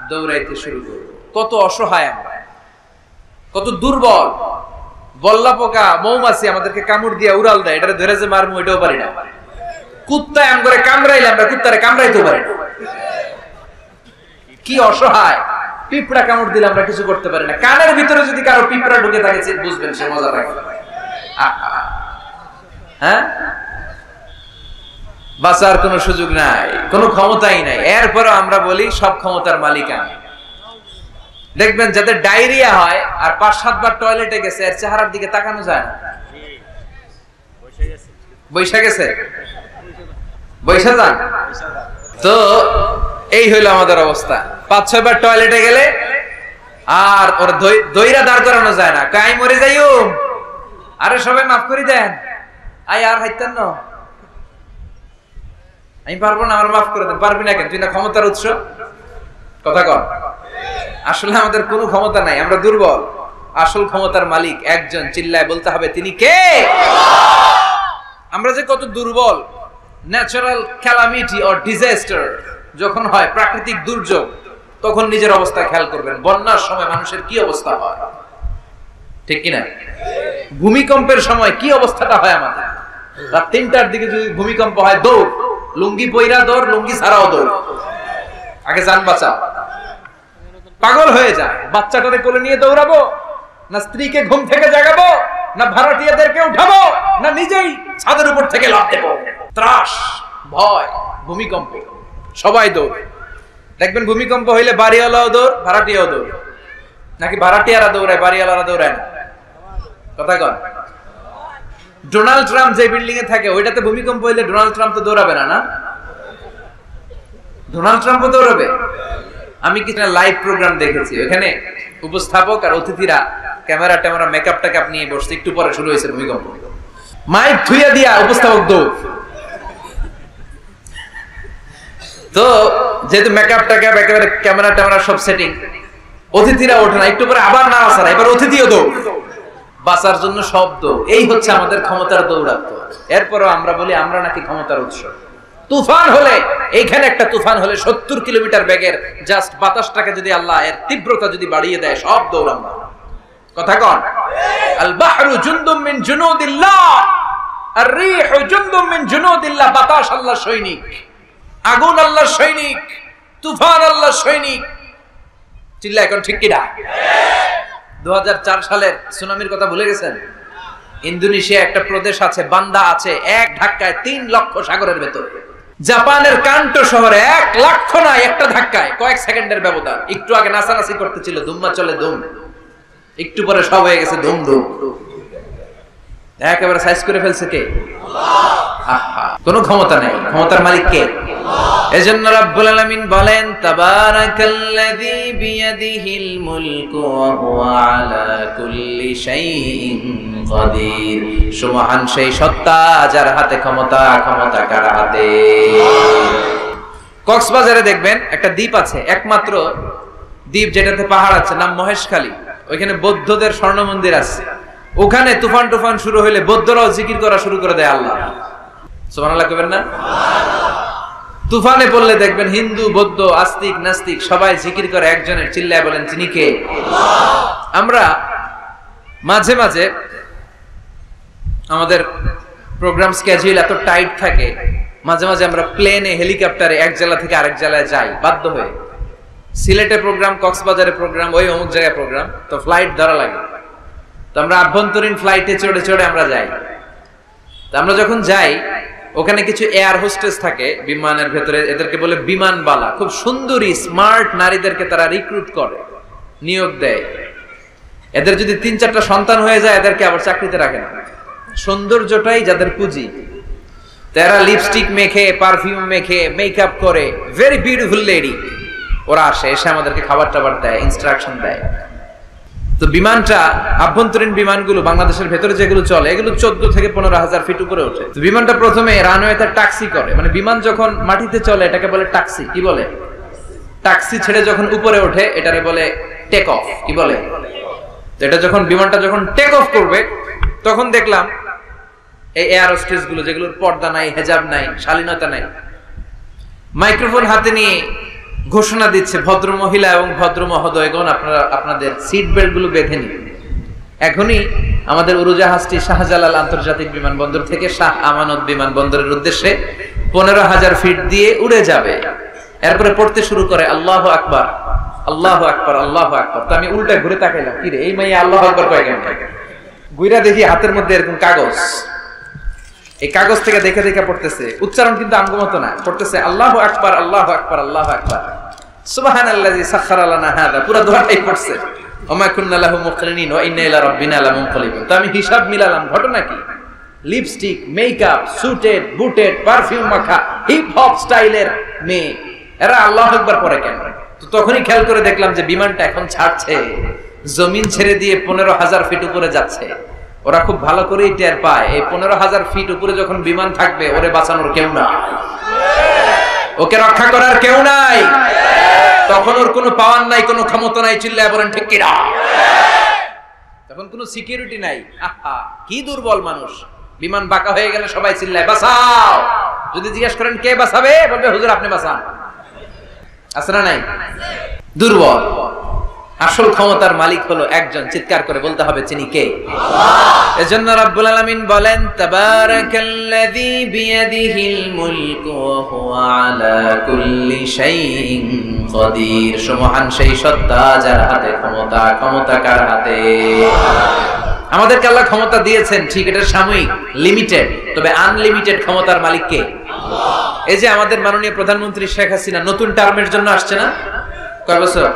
A: দৌড়াইতে শুরু করব। কত অসহায় আমরা, কত দুর্বল। বল্লা পোকা, মৌমাছি আমাদেরকে কামড় দিয়ে উড়াল দেয়, এটা ধরে যে মারমু এটাও পারি না। কুত্তায় আম করে কামড়াইলে আমরা কুত্তারে কামড়াইতে পারি না। কি অসহায়। পিঁপড়া কামড় দিলে আমরা কিছু করতে পারি না। কানের ভিতরে যদি কারো পিঁপড়া ঢুকে থাকে বুঝবেন সে মজা পায়। হ্যাঁ, বাঁচার কোনো সুযোগ নাই, কোনো ক্ষমতাই নাই। এরপরও আমরা বলি সব ক্ষমতার মালিক আমি। দেখবেন যাদের ডায়রিয়া হয় আর 5-7 বার টয়লেটে গেছে, এর চেহারার দিকে তাকানো যায় না। বৈশা গেছে, বৈশা যান। তো এই হইলো আমাদের অবস্থা। 5-6 বার টয়লেটে গেলে আর ওর দইরা দাঁড় করানো যায় না। কাই মরে যাইও, আরে সবাই মাফ করে দেন, আই আর হাইতেন না, আমি পারবো না, আমার মাফ করে দেন। পারবি না কেন? তুই না ক্ষমতার উৎস। কথা কর। আসলে আমাদের কোনো ক্ষমতা নাই, আমরা দুর্বল। আসল ক্ষমতার মালিক একজন, চিল্লায় বলতে হবে তিনি কে। আমরা যে কত দুর্বল। ন্যাচারাল ক্যালামিটি অর ডিজাস্টার যখন হয়, প্রাকৃতিক দুর্যোগ, তখন নিজের অবস্থা খেয়াল করবেন। বন্যার সময় মানুষের কি অবস্থা হয়, ঠিক কিনা? ভূমিকম্পের সময় কি অবস্থাটা হয় আমাদের। রাত 3টার দিকে যদি ভূমিকম্প হয়, দৌড়, লুঙ্গি পইরা দৌড়, লুঙ্গি ছাড়াও দৌড়, আগে জান বাঁচাও। পাগল হয়ে যায়। বাচ্চাটারে কোলে নিয়ে দৌড়াবো, না স্ত্রীকে ঘুম থেকে জাগাবো, না ভাড়াটিয়াদেরকে উঠাবো, না নিজেই ছাদের উপর থেকে লাফ দেবো। ত্রাস, ভয়, ভূমিকম্প, সবাই দৌড়। দেখবেন ভূমিকম্প হইলে বাড়িওয়ালাও দৌড়, ভাড়াটিয়াও দৌড়। নাকি ভাড়াটিয়ারা দৌড়ায়, বাড়িওয়ালারা দৌড়ায় না? কথা কন। ডোনাল্ড ট্রাম্প যে বিল্ডিং এ থাকে, ওইটাতে ভূমিকম্প হইলে ডোনাল্ড ট্রাম্প তো দৌড়াবে না? না, ডোনাল্ড ট্রাম্পও দৌড়াবে। আমি কিছু লাইভ প্রোগ্রাম দেখেছি, ওখানে উপস্থাপক আর অতিথিরা ক্যামেরা ট্যামেরা মেকআপ টেকআপ নিয়ে বসছে। একটু পরে শুরু হয়েছে ভূমিকম্প, মাইক ধুইয়া দিয়া উপস্থাপক দৌড়। তো যেহেতু মেকআপ টেকআপ একেবারে ক্যামেরা ট্যামেরা সব সেটিং, অতিথিরা ওঠে না, একটু পরে আবার নাড়াচাড়া, এবার অতিথিও দৌড়। বাঁচার জন্য শব্দ। এই হচ্ছে আমাদের ক্ষমতার দৌরাত্ম। এরপরও আমরা বলি আমরা নাকি ক্ষমতার উৎস। তুফান হলে, এইখানে একটা তুফান হলে 70 কিলোমিটার বেগের জাস্ট বাতাসটাকে যদি আল্লাহ এর তীব্রতা যদি বাড়িয়ে দেয়, সব দৌড়াম না। কথা কন। আল বাহরু জুনদুম মিন জুনুদিল্লাহ, আর রিহু জুনদুম মিন জুনুদিল্লাহ। বাতাস আল্লাহর সৈনিক, আগুন আল্লাহর সৈনিক, তুফান আল্লাহর সৈনিক। চিল্লা এখন ঠিক কিনা? 2004 সালের সুনামির কথা ভুলে গেছেন? ইন্দোনেশিয়া একটা প্রদেশ আছে, বান্দা আছে, এক ধাক্কায় 3 লক্ষ সাগরের ভেতরে। জাপানের কান্টো শহরে 1 লক্ষ নয়, একটা ধাক্কায়, কয়েক সেকেন্ডের ব্যবধান। একটু আগে নাচানাচি করতেছিল, ধুম্মা চলে ধুম, একটু পরে সব হয়ে গেছে ধুম ধুম। একেবারে সাইজ করে ফেলছে কে? কোনো ক্ষমতা নেই। ক্ষমতার মালিক কে? এজন্য রব্বুল আলামিন বলেন, তাবারাকাল্লাযী বিয়াদিহিল মুলকু ওয়া হুয়া আলা কুল্লি শাইইন কাদির। সুবহান সেই সত্তা যার হাতে ক্ষমতা, ক্ষমতা কার হাতে? কক্সবাজারে দেখবেন একটা দ্বীপ আছে, একমাত্র দ্বীপ যেটাতে পাহাড় আছে, নাম মহেশখালী। ওইখানে বৌদ্ধদের স্বর্ণ মন্দির আছে। ওখানে তুফান টুফান শুরু হইলে বৌদ্ধরাও জিকির করা শুরু করে দেয় আল্লাহ। সুবহানাল্লাহ কইবেন না? তুফানে পড়লে দেখবেন হিন্দু, বৌদ্ধ, আস্তিক, নাস্তিক সবাই জিকির করে একজনের, চিল্লায় বলেন তিনি কে? আমরা মাঝে মাঝে আমাদের প্রোগ্রাম স্কেডিউল এত টাইট থাকে, মাঝে মাঝে আমরা প্লেনে, হেলিকপ্টারে এক জেলা থেকে আরেক জেলায় যাই বাধ্য হয়ে। সিলেটে প্রোগ্রাম, কক্সবাজারে প্রোগ্রাম, ওই অমুক জায়গায় প্রোগ্রাম, তো ফ্লাইট ধরা লাগে। তো আমরা আভ্যন্তরীণ ফ্লাইটে চড়ে চড়ে আমরা যাই। তো আমরা যখন যাই, ওখানে কিছু এয়ার হোস্টেস থাকে বিমানের ভেতরে, এদেরকে বলে বিমানবালা। খুব সুন্দরী স্মার্ট নারীদেরকে তারা রিক্রুট করে, নিয়োগ দেয়। এদের যদি 3-4টা সন্তান হয়ে যায় এদেরকে আবার চাকরিতে রাখে না। সৌন্দর্যটাই যাদের পুঁজি, তারা লিপস্টিক মেখে, পারফিউম মেখে, মেকআপ করে, ভেরি বিউটিফুল লেডি, ওরা আসে, এসে আমাদেরকে খাবার টাবার দেয়, ইনস্ট্রাকশন দেয়। তো বিমানটা, আভ্যন্তরীণ বিমানগুলো বাংলাদেশের ভেতরে যেগুলো চলে এগুলো 14 থেকে 15,000 ফিট উপরে ওঠে। তো বিমানটা প্রথমে রানওয়েতে ট্যাক্সি করে, মানে বিমান যখন মাটিতে চলে এটাকে বলে ট্যাক্সি। কি বলে? ট্যাক্সি ছেড়ে যখন উপরে ওঠে এটারে বলে টেক অফ। কি বলে? তো এটা যখন বিমানটা যখন টেক অফ করবে তখন দেখলাম এই এয়ার হোস্টেস গুলো, যেগুলোর পর্দা নাই, হেজাব নাই, শালীনতা নাই, মাইক্রোফোন হাতে নিয়ে ঘোষণা দিচ্ছে, ভদ্র মহিলা এবং ভদ্র মহোদয়গণ, আপনারা আপনাদের সিট বেল্ট গুলো বেঁধে নিন। এখনই আমাদের উড়োজাহাজটি শাহজালাল আন্তর্জাতিক বিমানবন্দর থেকে শাহ আমানত বিমানবন্দরের উদ্দেশ্যে 15,000 ফিট দিয়ে উড়ে যাবে। এরপরে পড়তে শুরু করে আল্লাহু আকবার, আল্লাহু আকবার, আল্লাহু আকবার। তো আমি উল্টা ঘুরে তাকাইলাম, কি রে এই মাইয়া আল্লাহু আকবার কয় কেন? ঘুরে দেখি হাতের মধ্যে এরকম কাগজ, এই কাগজ থেকে দেখে দেখে পড়তেছে, উচ্চারণ কিন্তু আঙ্গুমতো না, পড়তেছে আল্লাহু আকবার, আল্লাহু আকবার, আল্লাহু আকবার, সুবহানাল্লাযী সাখখারা লানা হাযা, পুরো দোয়াটাই পড়ছে, ওমা কুন্না লাহু মুকরিনিন ওয়া ইন্না ইলা রাব্বিনা লামুনকালিবুন। তো আমি হিসাব মিলালাম, ঘটনা কি? লিপস্টিক, মেকআপ, সুটেড, বুটেড, পারফিউম মাখা, হিপ হপ স্টাইলের মেয়ে, এরা আল্লাহু আকবার পড়ে কেন? তো তখনই খেয়াল করে দেখলাম যে বিমানটা এখন ছাড়ছে, জমিন ছেড়ে দিয়ে 15,000 ফিট উপরে যাচ্ছে। ওরা খুব ভালো করেই টের পায় এই 15,000 ফিট উপরে যখন বিমান থাকবে ওরে বাঁচানোর কেউ নাই, ওকে রক্ষা করার কেউ নাই, তখন ওর কোনো পাওয়ার নাই, কোনো ক্ষমতা নাই। চিল্লায় বলেন ঠিক কিনা? তখন কোনো সিকিউরিটি নাই। আহা, কি দুর্বল মানুষ! বিমান বাঁকা হয়ে গেলে সবাই চিল্লায় বাঁচাও। যদি জিজ্ঞেস করেন কে বাঁচাবে, বলবে হুজুর আপনি বাঁচান। আছে না নাই? দুর্বল। আসল ক্ষমতার মালিক হলো একজন, চিৎকার করে বলতে হবে তিনি কে? আল্লাহ। এজন্য রব্বুল আলামিন বলেন তাবারাকাল্লাযী বিয়াদিহিল মুলকু ওয়া হুয়া আলা কুল্লি শাইইন কাদির। সুবহান সেই সত্তা যার হাতে ক্ষমতা, ক্ষমতা কার হাতে? আমাদেরকে আল্লাহ ক্ষমতা দিয়েছেন, ঠিক, এটা সাময়িক, লিমিটেড, তবে আনলিমিটেড ক্ষমতার মালিক কে? আল্লাহ। এই যে আমাদের মাননীয় প্রধানমন্ত্রী শেখ হাসিনা নতুন টার্মের জন্য আসছে না? কয় বছর?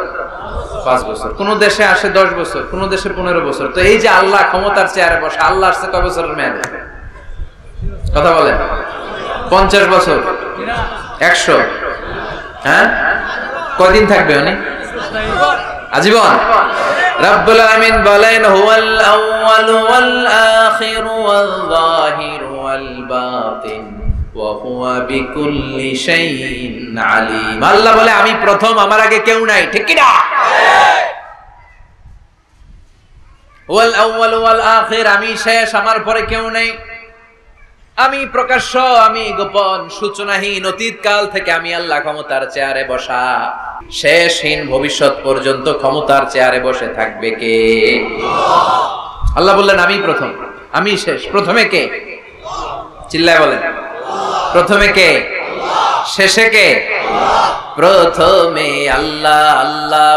A: 5 বছর। কোন দেশে আসে 10 বছর, কোন দেশে 15 বছর। তো এই যে আল্লাহ ক্ষমতার চেয়ারে বসে, আল্লাহ আসছে কয় বছরের মেয়াদে? কথা বলেন। 50 বছর, 100? হ্যাঁ, কয়দিন থাকবে উনি? আজীবন। রব্বুল আলামিন বলেন হুয়াল আউয়ালু ওয়াল আখিরু ওয়াল যাহিরু ওয়াল বাতিন ওয়া হুয়া বিকুল্লি শাইইন আলীম। আল্লাহ বলে আমি প্রথম, আমার আগে কেউ নাই। ঠিক কি না? ওয়াল আউয়ালু ওয়াল আখির, আমি শেষ, আমার পরে কেউ নেই। আমি প্রকাশ্য, আমি গোপন, সূচনাহীন, অতীত কাল থেকে আমি আল্লাহ ক্ষমতার চেয়ারে বসা, শেষহীন ভবিষ্যৎ পর্যন্ত ক্ষমতার চেয়ারে বসে থাকবে কে? আল্লাহ বললেন আমি প্রথম, আমি শেষ। প্রথমে কে? চিল্লায় বলেন প্রথমে কে? শেষে কে? প্রথমে আল্লাহ আল্লাহ,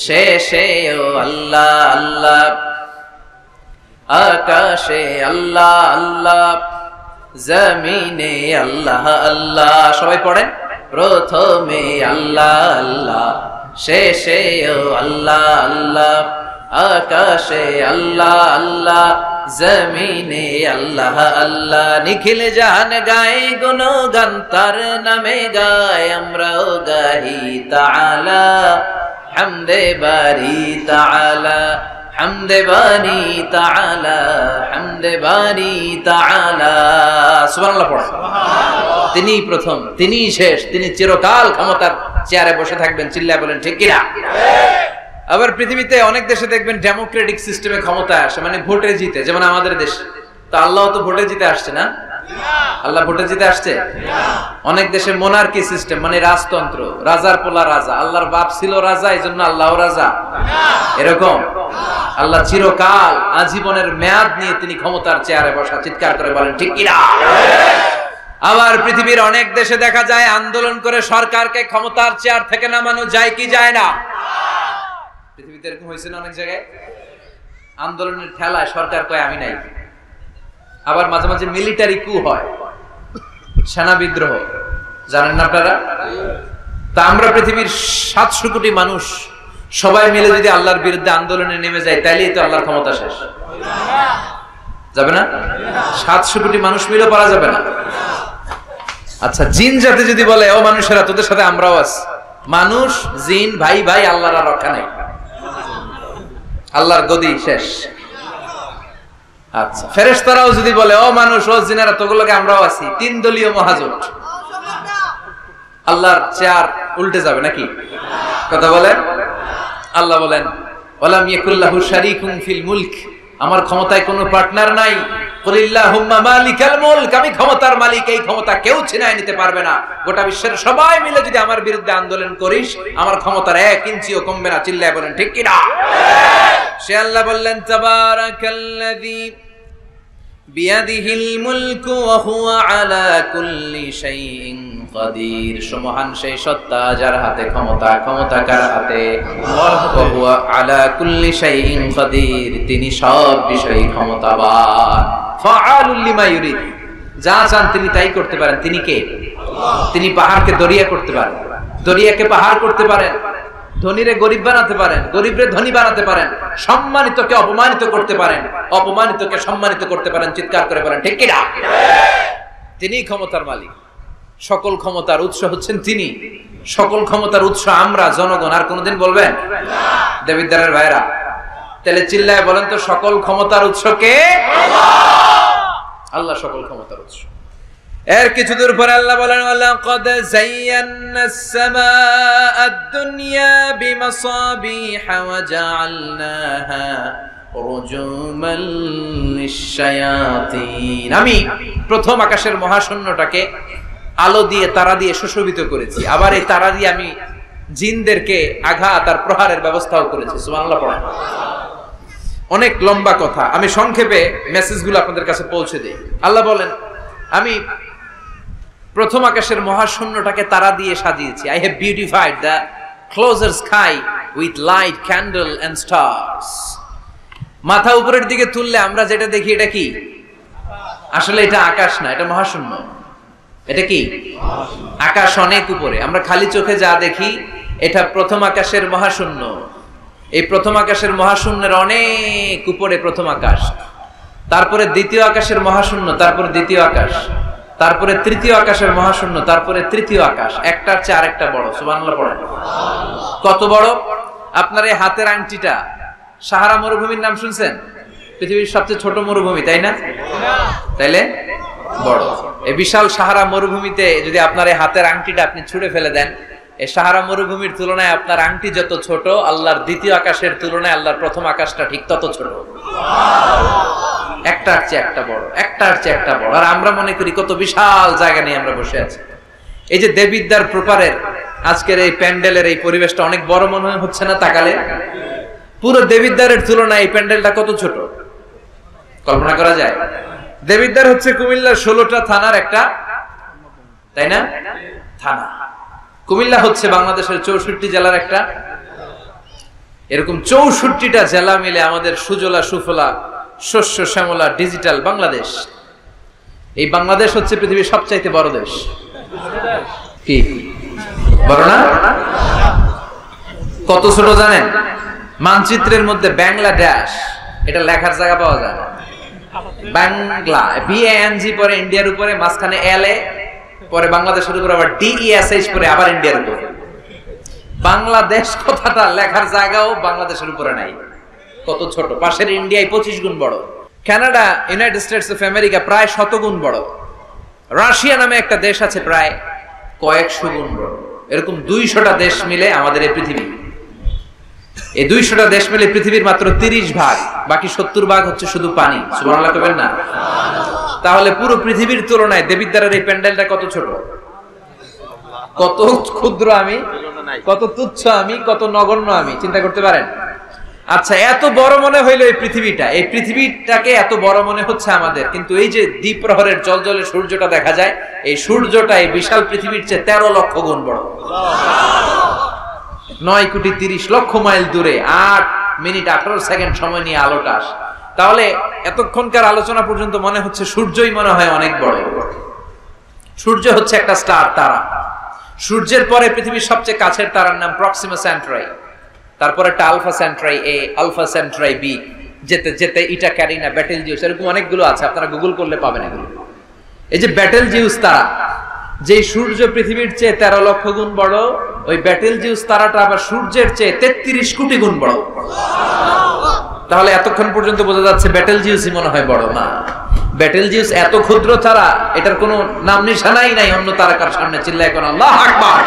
A: শেষে ও আল্লাহ আল্লাহ, আকাশে আল্লাহ আল্লাহ, জমিনে আল্লাহ আল্লাহ। সবাই পড়েন প্রথমে আল্লাহ আল্লাহ, শেষে ও আল্লাহ আল্লাহ, আকাশে আল্লাহ আল্লাহ, জমিনে আল্লাহ আল্লাহ। নিখিল জাহান গায় গুণগান তার নামে গায়, আমরাও গাহি তাআলা হামদে বারি তাআলা, হামদে বারি তাআলা, হামদে বারি তাআলা। সুবহানাল্লাহ পড়ো। তিনি প্রথম, তিনি শেষ, তিনি চিরকাল ক্ষমতার চেয়ারে বসে থাকবেন। চিল্লায় বলেন ঠিক কিনা? আবার পৃথিবীতে অনেক দেশে দেখবেন ডেমোক্রেটিক সিস্টেমে ক্ষমতা আসে, মানে ভোটে জিতে, যেমন আমাদের দেশ। তো আল্লাহ তো ভোটে জিতে আসছে না? আল্লাহ ভোটে জিতে আসছে? অনেক দেশে মোনার্কি সিস্টেম, মানে রাজতন্ত্র, রাজার পোলা রাজা, আল্লাহর বাপ ছিল রাজা, এই জন্য আল্লাহ রাজা, এরকম? আল্লাহ চিরকাল, আজীবনের মেয়াদ নিয়ে তিনি ক্ষমতার চেয়ারে বসা। চিৎকার করে বলেন ঠিক কিনা? আবার পৃথিবীর অনেক দেশে দেখা যায় আন্দোলন করে সরকারকে ক্ষমতার চেয়ার থেকে নামানো যায় কি যায় না? পৃথিবীতে এরকম হয়েছে না অনেক জায়গায়? আন্দোলনের ঠেলায় সরকার কয় আমি নাই। আবার মাঝে মাঝে মিলিটারি কু হয়, সেনা বিদ্রোহ, জানেন না আপনারা? তা আমরা পৃথিবীর 700 কোটি মানুষ সবাই মিলে যদি আল্লাহর বিরুদ্ধে আন্দোলনে নেমে যায় তাইলেই তো আল্লাহর ক্ষমতা শেষ যাবে না। 700 কোটি মানুষ মিলে পারা যাবে না। আচ্ছা, জিন জাতি যদি বলে ও মানুষেরা তোদের সাথে আমরাও আছি, মানুষ জিন ভাই ভাই, আল্লাহর আর রক্ষা নাই, আল্লাহর গদি শেষ। আচ্ছা, ফেরেশতারাও যদি বলে ও মানুষ ও জিনেরা তোগুলোকে আমরাও আছি, 3 দলীয় মহাজোট, আল্লাহর চেয়ার উল্টে যাবে নাকি? কথা বলেন। আল্লাহ বলেন ওয়ালাম ইয়াকুল্লাহু শারীকুন ফিল মুলক, আমার ক্ষমতায় কোনো পার্টনার নাই। কুলিল্লাহুম্মা মালিকাল মুলক, আমি ক্ষমতার মালিক, এই ক্ষমতা কেউ ছিনায় নিতে পারবে না। গোটা বিশ্বের সবাই মিলে যদি আমার বিরুদ্ধে আন্দোলন করিস, আমার ক্ষমতার 1 ইঞ্চিও কমবে না। চিল্লায় বলেন ঠিক কি না? সে আল্লাহ বললেন তাবারাকাল্লাযী বিয়াদিহিল মুলকু ওয়া হুয়া আলা কুল্লি শাইইন কাদির, সুমহান সেই সত্তা যার হাতে ক্ষমতা, ক্ষমতা কার হাতে? আল্লাহ। ওয়া হুয়া আলা কুল্লি শাইইন কাদির, তিনি সব বিষয়ে ক্ষমতাবান। ফাআলুল লিমা ইউরিদ, যা চান তিনি তাই করতে পারেন। তিনি কে? তিনি পাহাড়কে দরিয়া করতে পারেন, দরিয়াকে পাহাড় করতে পারেন, ধনীরে গরিব বানাতে পারেন, গরিবরে ধনী বানাতে পারেন, সম্মানিতকে অপমানিত করতে পারেন, অপমানিতকে সম্মানিত করতে পারেন। চিৎকার করে বলেন ঠিক কি না? তিনি ক্ষমতার মালিক। সকল ক্ষমতার উৎস হচ্ছেন তিনি, সকল ক্ষমতার উৎস আমরা জনগণ। আর কোনদিন বলবেন না। দেবিদ্বারের ভাইরা তাহলে চিল্লায় বলেন তো, সকল ক্ষমতার উৎস কে? আল্লাহ সকল ক্ষমতার উৎস। এর কিছু দূর পরে আল্লাহ বলেন ওয়ালাকাদ যায়্যানাস সামাআদ দুনিয়া বিমাসাবিহা ওয়া জাআলনাহা রুজুমান লিশ-শায়াতিন, আমি প্রথম আকাশের মহাশূন্যটাকে আলো দিয়ে তারা দিয়ে সুশোভিত করেছি, আবার এই তারা দিয়ে আমি জিনদেরকে আঘাত আর প্রহারের ব্যবস্থাও করেছি। সুবহানাল্লাহ পড়েন। অনেক লম্বা কথা, আমি সংক্ষেপে মেসেজগুলো আপনাদের কাছে পৌঁছে দিই। আল্লাহ বলেন আমি প্রথম আকাশের মহাশূন্যটাকে তারা দিয়ে সাজিয়েছি। I have beautified the closer sky with light, candle and stars. মাথা উপরের দিকে তুললে আমরা যেটা দেখি এটা কি? আসলে এটা আকাশ না, এটা মহাশূন্য। এটা কি? আকাশ অনেক উপরে। আমরা খালি চোখে যা দেখি এটা প্রথম আকাশের মহাশূন্য। এই প্রথম আকাশের মহাশূন্যের অনেক উপরে প্রথম আকাশ, তারপরে দ্বিতীয় আকাশের মহাশূন্য, তারপরে দ্বিতীয় আকাশ, তারপরে তৃতীয় আকাশের মহাশূন্য, তারপরে তৃতীয় আকাশ। একটার চেয়ে আরেকটা বড়। সুবহানাল্লাহ পড়েন। কত বড়? আপনার এই হাতের আংটিটা, সাহারা মরুভূমির নাম শুনছেন? পৃথিবীর সবচেয়ে ছোট মরুভূমি, তাই না? তাইলে বড়। এই বিশাল সাহারা মরুভূমিতে যদি আপনার এই হাতের আংটিটা আপনি ছুঁড়ে ফেলে দেন, এই সাহারা মরুভূমির তুলনায় আপনার আংটি যত ছোট, আল্লাহর দ্বিতীয় আকাশের তুলনায় আল্লাহর প্রথম আকাশটা ঠিক তত ছোট। একটার চেয়ে একটা বড়, একটার চেয়ে একটা বড়। আর আমরা মনে করি কত বিশাল জায়গা নিয়ে আমরা বসে আছি। এই যে দেবিদ্বার প্রপারের আজকের এই প্যান্ডেলের এই পরিবেশটা অনেক বড় মনে হচ্ছে না তাকালে? পুরো দেবিদ্বারের তুলনায় এই প্যান্ডেলটা কত ছোট, কল্পনা করা যায়? দেবিদ্বার হচ্ছে কুমিল্লার 16টা থানার একটা, তাই না? থানা। কুমিল্লা হচ্ছে বাংলাদেশের 64 জেলার একটা। এরকম 64টা জেলা মিলে আমাদের সুজলা সুফলা শস্য শ্যামলা ডিজিটাল বাংলাদেশ। এই বাংলাদেশ হচ্ছে পৃথিবীর সবচাইতে বড় দেশ। কি বড় না? কত ছোট জানেন? মানচিত্রের মধ্যে বাংলাদেশ এটা লেখার জায়গা পাওয়া যায় না। বাংলা BANG পরে ইন্ডিয়ার উপরে, মাঝখানে LA, পরে বাংলাদেশের উপরে আবার DESH পরে আবার ইন্ডিয়ার উপরে। বাংলাদেশ কথাটা লেখার জায়গাও বাংলাদেশের উপরে নাই। কত ছোট! পাশের ইন্ডিয়ায় 25 গুণ বড়, Canada, United states of America প্রায় 100 গুণ বড়, রাশিয়া নামে একটা দেশ আছে প্রায় কয়েকশো গুণ বড়। এরকম 200টা দেশ মিলে আমাদের এই পৃথিবী। এই 200টা দেশ মিলে পৃথিবীর মাত্র 30 ভাগ, বাকি 70 ভাগ হচ্ছে শুধু পানি। সুবহানাল্লাহ কইবেন না? তাহলে পুরো পৃথিবীর তুলনায় দেবিদ্বারের এই প্যান্ডেলটা কত ছোট, কত ক্ষুদ্র আমি, কত তুচ্ছ আমি, কত নগণ্য আমি, চিন্তা করতে পারেন? আচ্ছা, এত বড় মনে হইলো এই পৃথিবীটা, এই পৃথিবীটাকে এত বড় মনে হচ্ছে আমাদের, কিন্তু এই যে দ্বীপ্রহরের জলজলে সূর্যটা দেখা যায়, এই সূর্যটা এই বিশাল পৃথিবীর চেয়ে 13 লক্ষ গুণ বড়। 9,30,00,000 মাইল দূরে 8 মিনিট 18 সেকেন্ড সময় নিয়ে আলোটা আসে। তাহলে এতক্ষণকার আলোচনা পর্যন্ত মনে হচ্ছে সূর্যই মনে হয় অনেক বড়। সূর্য হচ্ছে একটা স্টার, তারা। সূর্যের পরে পৃথিবীর সবচেয়ে কাছের তারার নাম প্রক্সিমা সেন্টারি। তারপর একটা আলফা সেন্ট্রাই এ, আলফা সেন্ট্রাই বি, যেতে যেতে ইটা ক্যারিনা, ব্যাটেল জিউস, এরকম অনেকগুলো আছে, আপনারা গুগল করলে পাবেন এগুলো। এই যে ব্যাটেল জিউস তারা, যে সূর্য পৃথিবীর চেয়ে 13 লক্ষ গুণ বড়, ওই ব্যাটেল জিউস তারাটা আবার সূর্যের চেয়ে 33 কোটি গুণ বড়। তাহলে এতক্ষণ পর্যন্ত বোঝা যাচ্ছে ব্যাটেল জিউসই মনে হয় বড় না। ব্যাটেল জিউস এত ক্ষুদ্র তারা, এটার কোনো নাম নিশানাই নাই অন্য তারকার সামনে। চিল্লায় কোন আল্লাহু আকবার।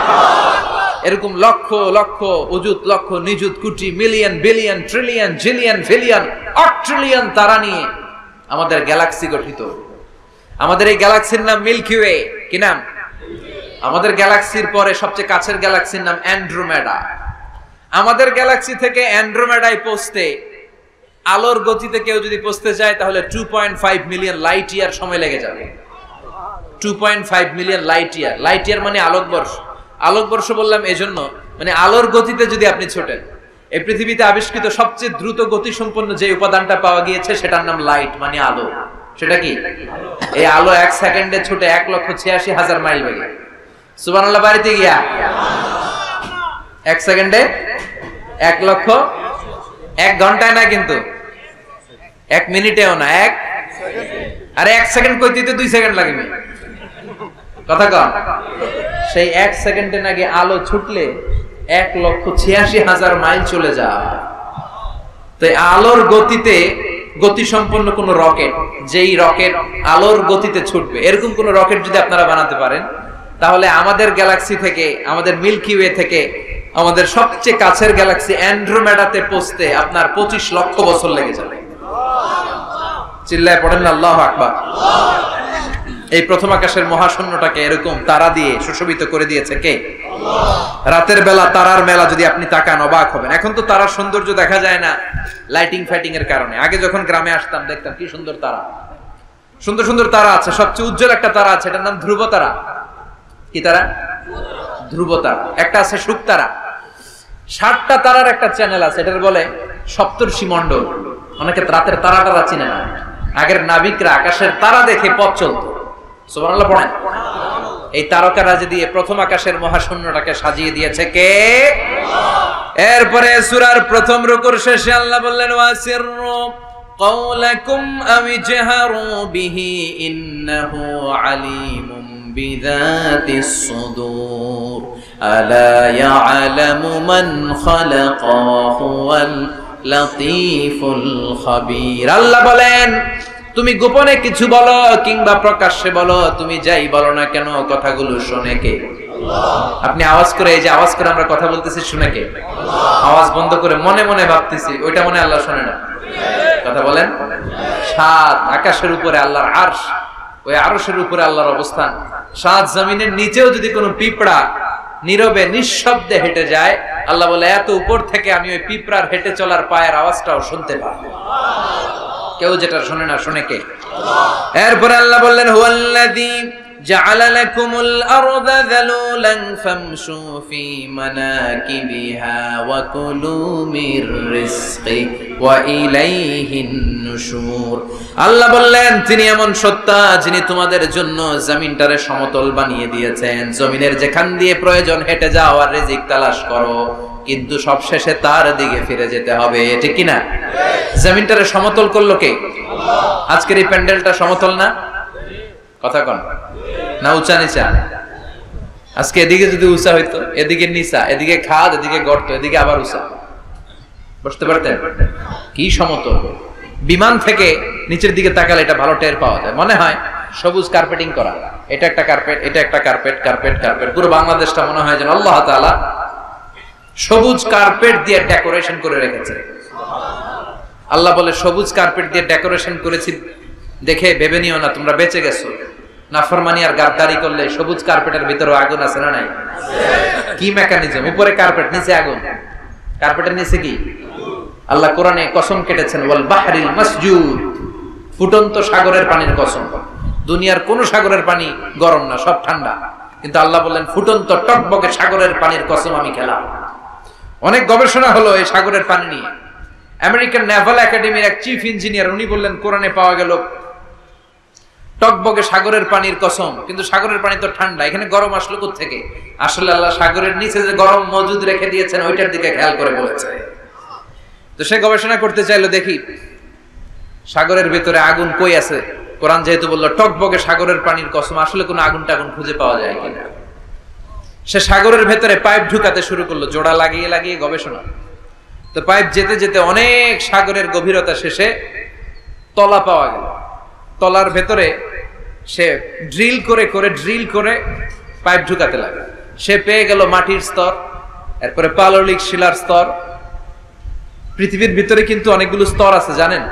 A: এরকম লক্ষ লক্ষ অযুত লক্ষ নিযুত কোটি million billion trillion zillion pillion অট্রিলিয়ন তারা নিয়ে আমাদের গ্যালাক্সি গঠিত। আমাদের এই গ্যালাক্সির নাম মিল্কি ওয়ে। কি নাম? আমাদের গ্যালাক্সির পরে সবচেয়ে কাছের গ্যালাক্সির নাম অ্যান্ড্রোমেডা। আমাদের গ্যালাক্সি থেকে অ্যান্ড্রোমেডায় পৌঁছতে আলোর গতিতে কেউ যদি পৌঁছতে চায় তাহলে 2.5 মিলিয়ন লাইট ইয়ার সময় লেগে যাবে। 2.5 million light year. Light year মানে আলোকবর্ষ। আলোকবর্ষ বললাম এজন্য, মানে আলোর গতিতে যদি আপনি ছোটেন, এই পৃথিবীতে আবিষ্কৃত সবচেয়ে দ্রুত গতি সম্পন্ন যে উপাদানটা পাওয়া গিয়েছে সেটার নাম লাইট, মানে আলো। সেটা কি? এই আলো 1 সেকেন্ডে ছুটে 1,86,000 মাইল বেগে। সুবহানাল্লাহ। বাড়িতে গিয়া 1 সেকেন্ডে 1 লক্ষ, 1 ঘন্টায় না কিন্তু, 1 মিনিটেও না, আরে 1 সেকেন্ড কইতে তো 2 সেকেন্ড লাগবে। কথা কম। সেই 1 সেকেন্ডে নাকি আলো ছুটলে 1,86,000 মাইল চলে যায়। তো আলোর গতিতে গতি সম্পন্ন কোন রকেট, যেই রকেট আলোর গতিতে ছুটবে, এরকম কোন রকেট যদি আপনারা বানাতে পারেন, তাহলে আমাদের গ্যালাক্সি থেকে, আমাদের মিল্কি ওয়ে থেকে আমাদের সবচেয়ে কাছের গ্যালাক্সি অ্যান্ড্রোমেডাতে পৌঁছতে আপনার 25 লক্ষ বছর লেগে যাবে। চিল্লায় পড়েন না আল্লাহু আকবার। এই প্রথম আকাশের মহাশূন্যটাকে এরকম তারা দিয়ে সুশোভিত করে দিয়েছে কে? রাতের বেলা তারার মেলা যদি আপনি তাকান অবাক হবেন। এখন তো তারার সৌন্দর্য দেখা যায় না লাইটিং ফাইটিং এর কারণে। আগে যখন গ্রামে আসতাম দেখতাম কি সুন্দর তারা, সুন্দর সুন্দর তারা আছে। সবচেয়ে উজ্জ্বল একটা তারা আছে, এটার নাম ধ্রুব তারা। কি তারা? ধ্রুব তারা। একটা আছে শুকতারা। 60টা তারার একটা চ্যানেল আছে, এটার বলে সপ্তর্ষি মণ্ডল। অনেকে রাতের তারাটা চিনে না। আগের নাবিকরা আকাশের তারা দেখে পথ চলতো। সুবহানাল্লাহ পড়েন। এই তারকারাজি দিয়ে প্রথম আকাশের মহাশূন্যটাকে সাজিয়ে দিয়েছে কে? এরপরে সূরার প্রথম রুকুর শেষে আল্লাহ বললেন ওয়াসিররু কাওলাকুম আমি জাহারু বিহি ইন্নাহু আলিমুম বিযাতিস সুদূর আলা ইয়ালামু মান খালাকা হুয়াল লাতীফুল খাবীর। আল্লাহ বলেন তুমি গোপনে কিছু বলো কিংবা প্রকাশ্যে বলো, তুমি যাই বলো না কেন, কথাগুলো শুনে কে? আপনি আওয়াজ করে, এই যে আওয়াজ করে আমরা কথা বলতেছি, শুনে কে? আওয়াজ বন্ধ করে মনে মনে ভাবতেছি, ওইটা মনে আল্লাহ শুনে না? কথা বলেন। 7 আকাশের উপরে আল্লাহর আরশ, ওই আরশের উপরে আল্লাহর অবস্থান। 7 জমিনের নিচেও যদি কোনো পিঁপড়া নীরবে নিঃশব্দে হেঁটে যায়, আল্লাহ বলে এত উপর থেকে আমি ওই পিঁপড়ার হেঁটে চলার পায়ের আওয়াজটাও শুনতে পাবো। কেউ যেটা শুনে না, শুনে কে? এরপরে আল্লাহ বললেন হুয়াল্লাযী জাআলা লাকুমুল আরদা যালুলান ফামশু ফি মানাকিবিহা ওয়া কুলু মির রিজকি ওয়া ইলাইহিন নুশুর। আল্লাহ বললেন তিনি এমন সত্তা যিনি তোমাদের জন্য জমিনটারে সমতল বানিয়ে দিয়েছেন। জমিনের যেখান দিয়ে প্রয়োজন হেঁটে যাও আর রিজিক তালাশ করো, কিন্তু সবশেষে তার দিকে ফিরে যেতে হবে। ঠিক কি না? জমিনটারে সমতল করলো কে? আজকের এই প্যান্ডেলটা সমতল না? কথা কন না, উঁচা নিচা? আজকে এদিকে যদি উঁচা হইতো, এদিকে নিচা, এদিকে খাদ, এদিকে গর্ত, এদিকে আবার উঁচা, বসতে পারতেন? কি সমতল! বিমান থেকে নিচের দিকে তাকালে এটা ভালো টের পাওয়া যায়, মনে হয় সবুজ কার্পেটিং করা। এটা একটা কার্পেট, এটা একটা কার্পেট, কার্পেট কার্পেট। পুরো বাংলাদেশটা মনে হয় যেন আল্লাহ তাআলা সবুজ কার্পেট দিয়ে ডেকোরেশন করে রেখেছে। আল্লাহ বলে সবুজ কার্পেট দিয়ে ডেকোরেশন করেছি দেখে ভেবে নিও না তোমরা বেঁচে গেছো। নাফরমানি আর গাদ্দারি করলে সবুজ কার্পেটের ভিতরে আগুন আছে না নাই? কি মেকানিজম! উপরে কার্পেট, নিচে আগুন। কার্পেটের নিচে কি? আল্লাহ কোরআনে কসম কেটেছেন ওয়াল বাহরিল মাসজুদ, ফুটন্ত সাগরের পানির কসম। দুনিয়ার কোন সাগরের পানি গরম না, সব ঠান্ডা, কিন্তু আল্লাহ বললেন ফুটন্ত টকবকে সাগরের পানির কসম আমি খেলাম। অনেক গবেষণা হলো এই সাগরের পানি নিয়ে। আমেরিকান নেভাল একাডেমির এক চিফ ইঞ্জিনিয়ার উনি বললেন কোরআনে পাওয়া গেল টকবকে সাগরের পানির কসম, কিন্তু সাগরের পানি তো ঠান্ডা, এখানে গরম আসলো কোত্থেকে? আসলে আল্লাহ সাগরের নিচে যে গরম মজুদ রেখে দিয়েছেন ওইটার দিকে খেয়াল করে বলেছে। তো সে গবেষণা করতে চাইলো, দেখি সাগরের ভেতরে আগুন কই আছে। কোরআন যেহেতু বললো টকবকে সাগরের পানির কসম, আসলে কোনো আগুন টাগুন খুঁজে পাওয়া যায় কিনা। সে সাগরের ভেতরে পাইপ ঢুকাতে শুরু করলো, জোড়া লাগিয়ে লাগিয়ে গবেষণা। তো পাইপ যেতে যেতে অনেক সাগরের গভীরতা শেষে তলা পাওয়া গেল। তলার ভেতরে সে ড্রিল করে পাইপ ঢুকাতে লাগে। সে পেয়ে গেল মাটির স্তর, এরপরে পাললিক শিলার স্তর। পৃথিবীর ভিতরে কিন্তু অনেকগুলো স্তর আছে জানেন।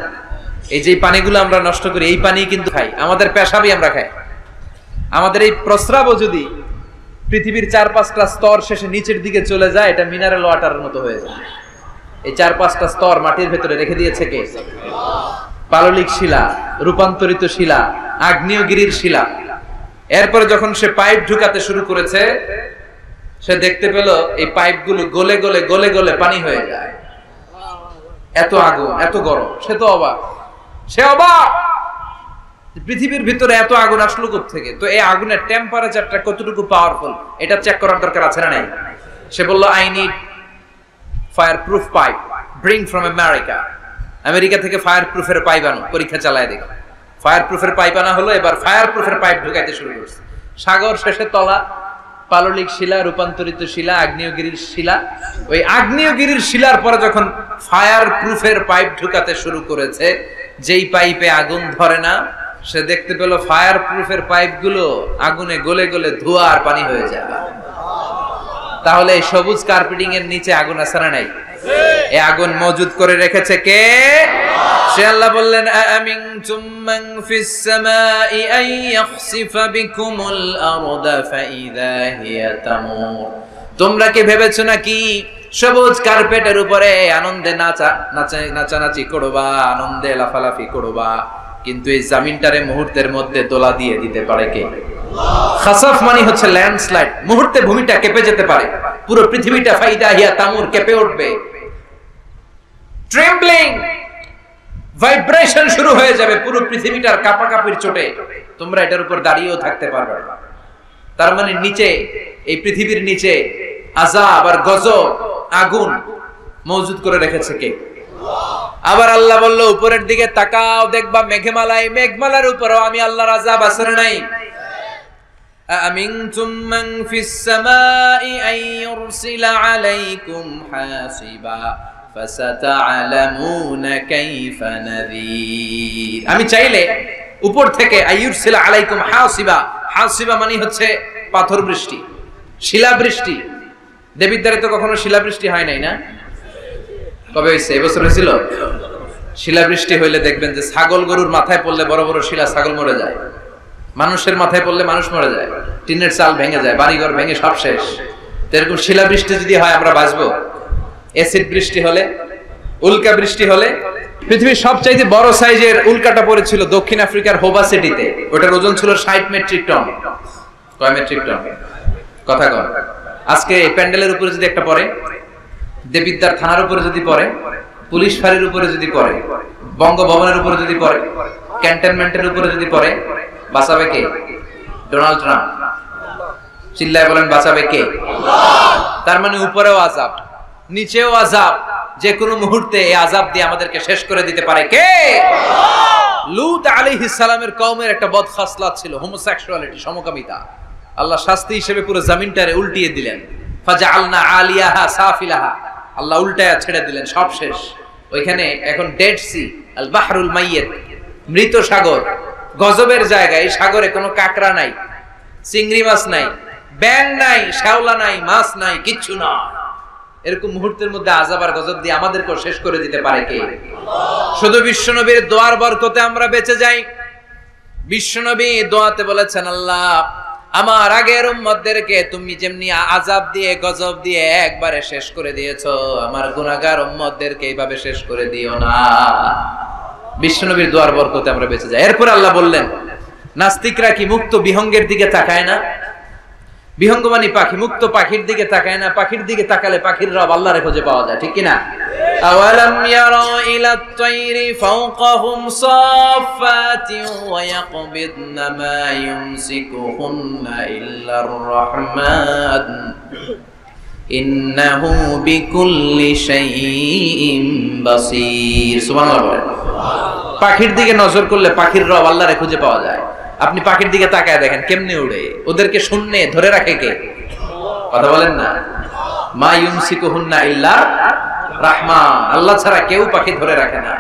A: এই যে পানিগুলো আমরা নষ্ট করি, এই পানি কিন্তু খাই, আমাদের পেশাবই আমরা খাই। আমাদের এই প্রস্রাবও যদি পৃথিবীর 4-5টা স্তর শেষে নিচের দিকে চলে যায়, এটা মিনারেল ওয়াটারের মতো হয়ে যায়। এই 4-5টা স্তর মাটির ভেতরে রেখে দিয়েছে কে? পাললিক শিলা, রূপান্তরিত শিলা, আগ্নেয়গিরির শিলা। এরপরে যখন সে পাইপ ঢুকাতে শুরু করেছে, সে দেখতে পেল এই পাইপগুলো গলে গলে পানি হয়ে যায়। এত আগুন, এত গরম। সে তো অবাক, পৃথিবীর ভিতরে এত আগুন আসলো কোত্থেকে? তো এই আগুনের টেম্পারেচারটা কতটুকু পাওয়ারফুল এটা চেক করার দরকার আছে না নাই? সে বলল, I need fire proof pipe, bring from America. America থেকে ফায়ার প্রুফের পাইপ আনো, পরীক্ষা চালায় দেখো। ফায়ার প্রুফের পাইপ আনা হলো, এবার ফায়ার প্রুফের পাইপ ঢুকাইতে শুরু করছে। সাগর শেষে তলা, পাললিক শিলা, রূপান্তরিত শিলা, আগ্নেয়গিরির শিলা। ওই আগ্নেয়গিরির শিলার পরে যখন ফায়ার প্রুফের পাইপ ঢুকাতে শুরু করেছে, যেই পাইপে আগুন ধরে না, সে দেখতে পেল ফায়ার প্রুফের পাইপগুলো আগুনে গলে ধোঁয়া আর পানি হয়ে যায়। তাহলে এই সবুজ কার্পেটিং এর নিচে আগুন আছে না নাই? এই আগুন মজুদ করে রেখেছে কে? সে আল্লাহ বললেন, আমিনতুম মান ফিস সামাই আন ইয়াখসিফা বিকুমুল আরদা ফাইযা হিয়া তামুর। তোমরা কি ভেবেছো নাকি সবুজ কার্পেটের উপরে আনন্দে নাচানাচি করবা, আনন্দে লাফালাফি করবা, কিন্তু এই জমিনটারে মুহূর্তের মধ্যে দোলা দিয়ে দিতে পারে কে? খাসাফ মানে হচ্ছে ল্যান্ডস্লাইড, মুহূর্তে ভূমিটা কেঁপে যেতে পারে, পুরো পৃথিবীটা ফাইদা হিয়া তামুর কেঁপে উঠবে, ট্রেম্বলিং, ভাইব্রেশন শুরু হয়ে যাবে, পুরো পৃথিবীটার কাঁপাকাঁপির চোটে তোমরা এটার উপর দাঁড়িয়েও থাকতে পারবে না। তার মানে নিচে, এই পৃথিবীর নিচে আযাব আর গজব, আগুন মজুদ করে রেখেছে কে? আবার আল্লাহ বলল, উপরের দিকে তাকাও, দেখবা মেঘমালায়, মেঘমালার উপরেও আমি আল্লাহর আযাব আছে না নাই? আমিনতুম মান ফিস সামাই আন ইউরসিলা আলাইকুম হাসিবা ফাসাতা'লামুনা কাইফা নাযীর। আমি চাইলে উপর থেকে আইয়ুরসিলা আলাইকুম হাসিবা, হাসিবা মানে হচ্ছে পাথর বৃষ্টি, শিলা বৃষ্টি। দেবিদ্বারে তো কখনো শিলা বৃষ্টি হয় নাই না? কবে হয়েছে? এবছর হয়েছিল। শিলা বৃষ্টি হইলে দেখবেন যে ছাগল গরুর মাথায় পড়লে বড় বড় শিলা, ছাগল মরে যায়। মানুষের মাথায় পড়লে মানুষ মরে যায়, টিনের চাল ভেঙে যায়, বাড়িঘর ভেঙে সব শেষ। এরকম শিলা বৃষ্টি যদি হয় আমরা বাঁচবো? অ্যাসিড বৃষ্টি হলে, উল্কা বৃষ্টি হলে। পৃথিবীর সবচাইতে বড় সাইজের উল্কাটা পড়েছিল দক্ষিণ আফ্রিকার হোবা সিটিতে। ওটার ওজন ছিল 60 মেট্রিক টন। কয় মেট্রিক টন? কথা কর। আজকে প্যান্ডেলের উপরে যদি একটা পড়ে, দেবিদ্বার থানার উপরে যদি পড়ে, পুলিশ ফাঁড়ির উপরে যদি পড়ে, বঙ্গভবনের উপরে যদি পড়ে, ক্যান্টনমেন্টের উপরে যদি পড়ে, বাঁচাবে কে? Donald Trump. চিল্লায় বলেন, বাঁচাবে কে? তার মানে উপরেও আযাব, নিচেও আযাব, যে কোনো মুহূর্তে এই আযাব দিয়ে আমাদেরকে শেষ করে দিতে পারে কে? লূত আলাইহিস সালামের কওমের একটা বদখাসলাত ছিল, হোমোসেক্সুয়ালিটি, সমকামিতা। আল্লাহ শাস্তি হিসেবে পুরো জমিনটারে উল্টিয়ে দিলেন। ফাজআলনা আলিয়াহা সাফিলাহা, আল্লাহ উল্টায়া ছেড়ে দিলেন, সব শেষ। ওইখানে এখন ডেড সি, আল বাহরুল মাইয়িত, মৃত সাগর, গজবের জায়গা। এই সাগরে কোনো কাকড়া নাই, চিংড়ি মাছ নাই, ব্যাঙ নাই, শ্যাওলা নাই, মাছ নাই, কিচ্ছু না। এরকম মুহূর্তের মধ্যে আযাব আর গজব দিয়ে আমাদেরকে শেষ করে দিতে পারে কে? শুধু বিশ্বনবীর দোয়ার বরকতে আমরা বেঁচে যাই। বিশ্বনবী দোয়াতে বলেছেন, আল্লাহ আমার আগের উম্মতদেরকে তুমি যেমনি আযাব দিয়ে গজব দিয়ে একবারে শেষ করে দিয়েছো, আমার গুনাহগার উম্মতদেরকে এইভাবে শেষ করে দিও না। বিশ্বনবীর দোয়ার বরকতে আমরা বেঁচে যাই। এরপর আল্লাহ বললেন, নাস্তিকরা কি মুক্ত বিহঙ্গের দিকে তাকায় না? বিহঙ্গমানি পাখি মুক্ত পাখির দিকে তাকায় না, পাখির দিকে তাকালে পাখির রব আল্লাহর খোঁজে পাওয়া যায়, ঠিক কি না? আওয়ালাম ইয়ারাউ ইলাত তায়রি ফাওকাহুম সাফাতিন ওয়া ইয়াকবিদনা মা ইউমসিকুহুন্না ইল্লার রাহমান ইন্নাহু বিকুল্লি শাইইন বাসীর। সুবহানাল্লাহ। পাখির দিকে নজর করলে পাখির রব আল্লাহর খুঁজে পাওয়া যায়। আপনি পাখির দিকে তাকায় দেখেন কেমনে উড়ে, ওদেরকে শূন্যে ধরে রাখে কে? কথা বলেন না। মা ইউমসিকুহুন্না ইল্লা রাহমান, আল্লাহ ছাড়া কেউ পাখি ধরে রাখে না।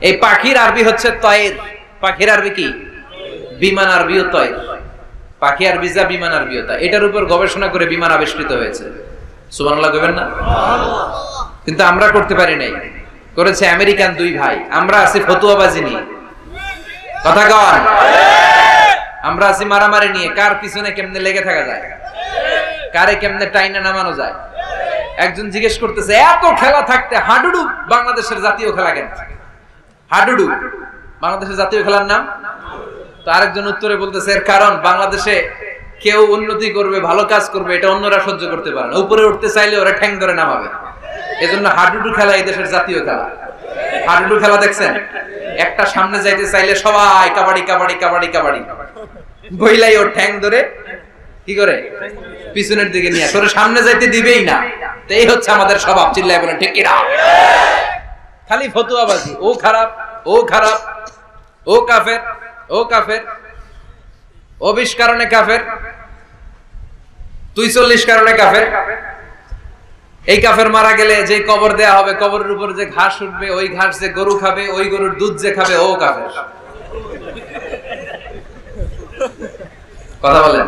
A: এই পাখির আরবি হচ্ছে তয়র। পাখির আরবি কি? বিমান আরবিও তয়র। পাখি আরবি যা, বিমান আরবিও তা। এটার উপর গবেষণা করে বিমান আবিষ্কৃত হয়েছে। সুবহানাল্লাহ কইবেন না? কিন্তু আমরা করতে পারি নাই, করেছে আমেরিকান দুই ভাই। আমরা আছি ফতুয়াবাজি নিয়ে, কথা কন। আমরা আছি মারামারি নিয়ে, কার পিছনে কেমনে লেগে থাকা যায়, কারে কেমনে টাইনা নামানো যায়। একজন জিজ্ঞেস করতেছে এত খেলা থাকতে হাডুডু বাংলাদেশের জাতীয় খেলা কেন? হাডুডু বাংলাদেশের জাতীয় খেলার নাম। তো আরেকজন উত্তরে বলতেছে এর কারণ বাংলাদেশে কেউ উন্নতি করবে, ভালো কাজ করবে, এটা অন্যরা সহ্য করতে পারে না। উপরে উঠতে চাইলে ওরা ঠ্যাং ধরে নামাবে। এজন্য হাডুডু খেলা এই দেশের জাতীয় খেলা। হাডুডু খেলা দেখছেন? একটা সামনে যাইতে চাইলে সবাই কাবাডি কাবাডি কাবাডি কাবাডি বইলাই ওর ঠ্যাং ধরে কি করে পিছনের দিকে নিয়ে আসে, সামনে যাইতে দিবেই না। তো এই হচ্ছে আমাদের স্বভাব। চিল্লায় বলেন ঠিক কি না? খালি ফতুয়াবাজি, ও খারাপ, ও খারাপ, ও কাফের, ও কাফের, ও 20 কারণে কাফের, তুই 40 কারণে কাফের। এই কাফের মারা গেলে যে কবর দেয়া হবে, কবরের উপর যে ঘাস উঠবে, ওই ঘাস যে গরু খাবে, ওই গরুর দুধ যে খাবে, ও কাফের। কথা বলেন।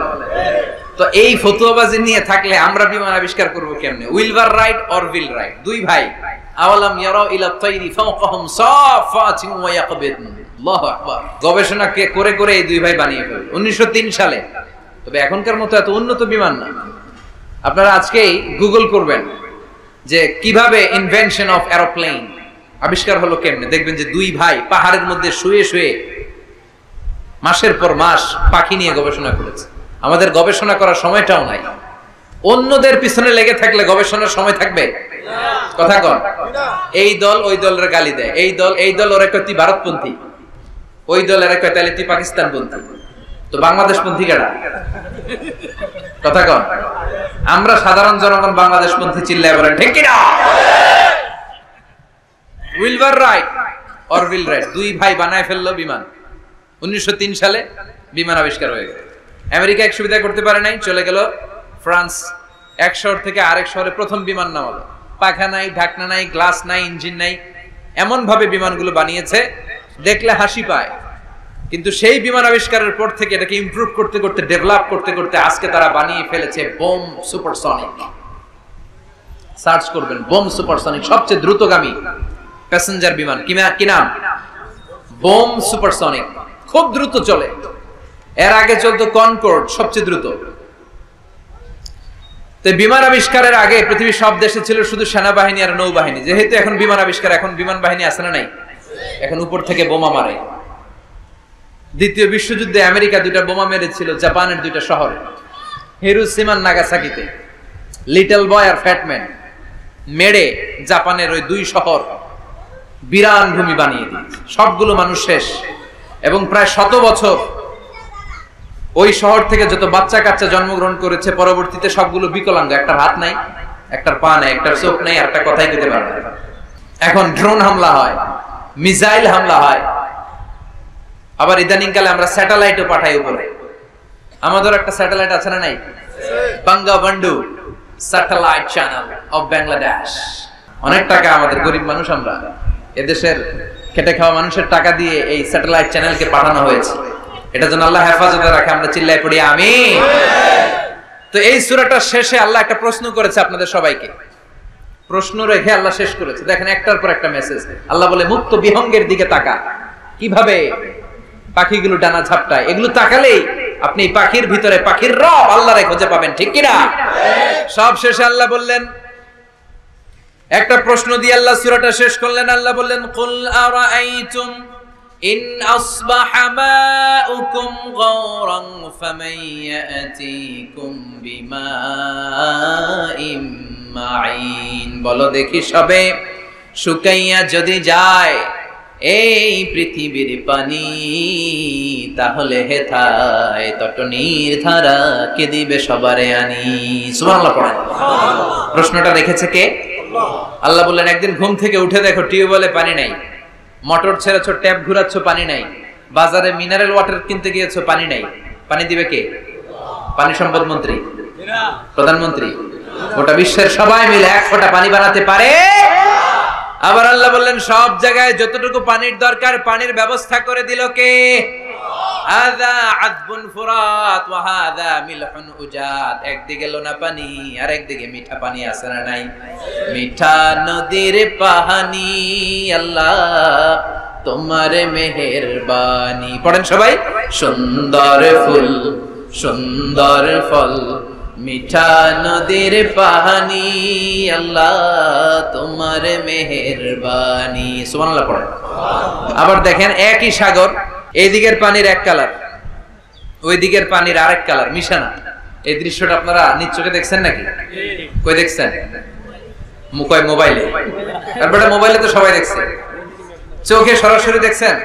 A: তো এই ফতুয়াবাজি নিয়ে থাকলে আমরা বিমান আবিষ্কার করব কেমনে? Wilbur right or will write, দুই ভাই। আওয়ালাম ইয়ারাউ ইলাত তায়রি ফাওকাহুম সাফাতিন ওয়া ইয়াকবিদন। আল্লাহু আকবার। গবেষণা করে করে এই দুই ভাই বানিয়ে ফেলল 1903 সালে। তবে এখনকার মতো এত উন্নত বিমান না। আপনারা আজকেই গুগল করবেন যে কিভাবে ইনভেনশন অফ এরোপ্লেন আবিষ্কার হলো কেমনে, দেখবেন যে দুই ভাই পাহাড়ের মধ্যে শুয়ে শুয়ে মাসের পর মাস পাখি নিয়ে গবেষণা করেছে। আমাদের গবেষণা করার সময়টাও নাই। অন্যদের পিছনে লেগে থাকলে গবেষণার সময় থাকবে? কথা কন। এই দল ওই দলের গালি দেয়, এই দল ওরা কয় তুই ভারতপন্থী, ওই দলের কয় তাহলে তুই পাকিস্তানপন্থী। তো বাংলাদেশপন্থী কারা? কথা কন। আমরা সাধারণ জনগণ বাংলাদেশপন্থী চিল্লায় বলেন ঠিক কি না? Wilbur right or will write, দুই ভাই বানায় ফেললো বিমান। 1903 সালে বিমান আবিষ্কার হয়ে গেল। আমেরিকা এক সুবিধা করতে পারে নাই, চলে গেল ফ্রান্স। এক শহর থেকে আরেক শহরে প্রথম বিমান নামালো। পাখা নাই, ঢাকনা নাই, গ্লাস নাই, ইঞ্জিন নাই, এমন ভাবে বিমানগুলো বানিয়েছে দেখলে হাসি পায়। কিন্তু সেই বিমান আবিষ্কারের পর থেকে এটাকে ইমপ্রুভ করতে করতে, ডেভেলপ করতে করতে আজকে তারা বানিয়ে ফেলেছে বোম সুপারসনিক। সার্চ করবেন বোম সুপারসনিক, সবচেয়ে দ্রুতগামী প্যাসেঞ্জার বিমান। কি নাম? Bomb supersonic. খুব দ্রুত চলে। এর আগে চলতো কনকর্ড, সবচেয়ে দ্রুত। তো বিমান আবিষ্কারের আগে পৃথিবীর সব দেশে ছিল শুধু সেনাবাহিনী আর নৌবাহিনী। যেহেতু এখন বিমান আবিষ্কার, এখন বিমান বাহিনী আছে না নাই? এখন উপর থেকে বোমা মারে। দ্বিতীয় বিশ্বযুদ্ধে আমেরিকা 2টা বোমা মেরেছিল জাপানের 2টা শহরে, হিরোশিমা নাগাসাকিতে। লিটল বয় আর ফ্যাটম্যান মেরে জাপানের ওই 2 শহর বিরান ভূমি বানিয়ে দিয়েছে। সবগুলো মানুষ শেষ। এবং প্রায় 100 বছর ওই শহর থেকে যত বাচ্চা কাচ্চা জন্মগ্রহণ করেছে পরবর্তীতে সবগুলো বিকলাঙ্গ। একটা হাত নাই, একটা পা নাই, একটা চোখ নাই, আর একটা কথাই বলতে পারে না। এখন ড্রোন হামলা হয়, মিসাইল হামলা হয়, আবার ইদানিং কালে আমরা স্যাটেলাইটও পাঠাই উপরে। আমাদের একটা স্যাটেলাইট আছে না নাই? বাঙ্গাবন্ধু স্যাটেলাইট চ্যানেল অফ বাংলাদেশ। অনেক টাকা, আমাদের গরিব মানুষ, আমরা এদেশের খেটে খাওয়া মানুষের টাকা দিয়ে এই স্যাটেলাইট চ্যানেলকে পাঠানো হয়েছে। এটা যেন আল্লাহ হেফাজতে রাখে, আমরা চিল্লায় পড়ি আমিন। তো এই সূরাটা শেষে আল্লাহ একটা প্রশ্ন করেছে আপনাদের সবাইকে। প্রশ্ন রেখে আল্লাহ শেষ করেছে। দেখেন একটার পর একটা মেসেজ। আল্লাহ বলে মুক্ত বিহঙ্গের দিকে তাকা, কিভাবে পাখিগুলো ডানা ঝাপটায়। এগুলো তাকালেই আপনি পাখির ভিতরে পাখির রব আল্লাহরে খুঁজে পাবেন, ঠিক কি না? সব শেষে আল্লাহ বললেন, একটা প্রশ্ন দিয়ে আল্লাহ সূরাটা শেষ করলেন। আল্লাহ বললেন কুল আরাআইতুম ইন আসবাহা মাউকুম গাওরান ফামান ইয়াতিকুম বিমাইম মাইন। বলো দেখি সবে, শুকাইয়া যদি যায় এই পৃথিবীর পানি, তাহলে হেথায় তটনির ধারা কে দিবে সবারে আনি। সুবহানাল্লাহ পড়েন। প্রশ্নটা রেখেছে কে? আল্লাহ বললেন একদিন ঘুম থেকে উঠে দেখো টিউবওয়েলে পানি নাই, মোটর ছেড়েছো, ট্যাপ ঘুরাচ্ছ, পানি নাই, বাজারে মিনারেল ওয়াটার কিনতে গিয়েছো, পানি নাই, পানি দিবে কে? পানি সম্পদ মন্ত্রী, প্রধানমন্ত্রী, গোটা বিশ্বের সবাই মিলে এক ফোঁটা পানি বানাতে পারে? আবার আল্লাহ বললেন সব জায়গায় যতটুকু পানির দরকার পানির ব্যবস্থা করে দিল কে? হাযা আযবুন ফুরাত ওয়া হাযা মিলহুন উজাত। একদিকে লোনা পানি আর একদিকে মিঠা পানি, আছে না নাই? মিঠা নদীর পানি আল্লাহ তোমার মেহেরবানি। পড়েন সবাই, সুন্দর ফুল সুন্দর ফল, মিঠা নদীর পানি আল্লাহ তোমার মেহেরবানি। সুবহানাল্লাহ পড়েন। আবার দেখেন একই সাগর, এই দিকের পানির এক কালার, ওই দিকের পানির আরেক কালার, মিশানা। এই দৃশ্যটা আপনারা নিজ চোখে দেখছেন নাকি? কই দেখছেন? কয় মোবাইলে? তারপরে মোবাইলে তো সবাই দেখছে, চোখে সরাসরি দেখছেন?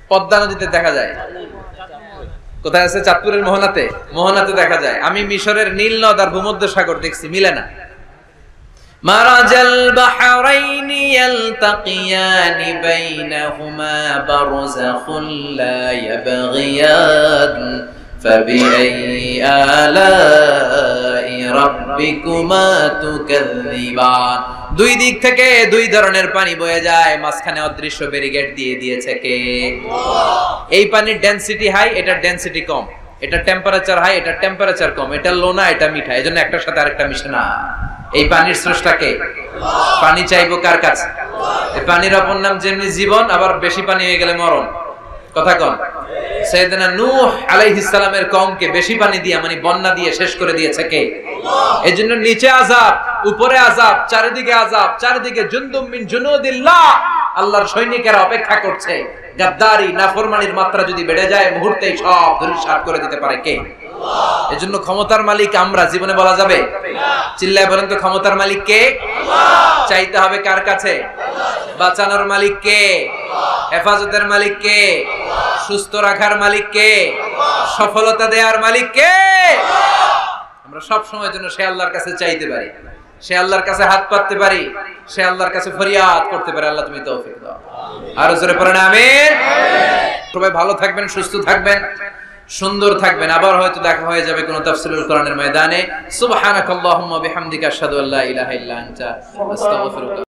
A: পদ্মা নদীতে দেখা যায়। কোথায় আছে? চাঁদপুরের মোহনাতে, মোহনাতে দেখা যায়। আমি মিশরের নীল নদ আর ভূমধ্য সাগর দেখছি, মিলে না। মারাজাল বাহরাইনি ইয়ালতাকিয়ানি বাইনাহুমা বারযাখুন লা ইয়াবগিয়ান ফাবিআইয়ি আলাই রাব্বিকুমা তুকাযযিবান। দুই দিক থেকে দুই ধরনের পানি বয়ে যায়, মাঝখানে অদৃশ্য ব্যারিকেড দিয়ে দিয়েছে কে? এই পানির ডেনসিটি হাই, এটার ডেনসিটি কম, এটা টেম্পারেচার হাই, এটা টেম্পারেচার কম, এটা লোনা, এটা মিঠা, এজন্য একটার সাথে আরেকটা মিশে না। এই পানির স্রষ্টা কে? পানি চাইবো কার কাছে? এই পানির অপর নাম যেমনি জীবন, আবার বেশি পানি হয়ে গেলে মরণ। কথা কন। সাইয়েদনা নূহ আলাইহিস সালামের কওমকে বেশি পানি দিয়ে, মানে বন্যা দিয়ে শেষ করে দিয়েছে কে? এজন্য নিচে আযাব, উপরে আযাব, চারিদিকে আযাব, চারিদিকে জুনদুম মিন জুনুদিল্লাহ, আল্লাহর সৈনিকেরা অপেক্ষা করছে। গাদ্দারি নাফরমানির মাত্রা যদি বেড়ে যায় মুহূর্তেই সব ধূলিসাৎ করে দিতে পারে কে? এজন্য ক্ষমতার মালিক আমরা, জীবনে বলা যাবে? চিল্লায় বলেন তো, ক্ষমতার মালিক কে? চাইতে হবে কার কাছে? বাঁচানোর মালিক কে? হেফাজতের মালিক কে? সুস্থ রাখার মালিক কে? সফলতা দেওয়ার মালিক কে? আমরা সব সময়ের জন্য সে আল্লাহর কাছে চাইতে পারি, সে আল্লাহর কাছে হাত পাততে পারি, সে আল্লাহর কাছে ফরিয়াদ করতে পারি। আল্লাহ তুমি তৌফিক দাও। আর জোরে পড়েন আমিন। সবাই ভালো থাকবেন, সুস্থ থাকবেন, সুন্দর থাকবেন। আবার হয়তো দেখা হয়ে যাবে কোন তাফসীরুল কোরআনের ময়দানে। সুবহানাকাল্লাহুম্মা বিহামদিকা আশহাদু আল্লা ইলাহা ইল্লা আনতা আস্তাগফিরুকা।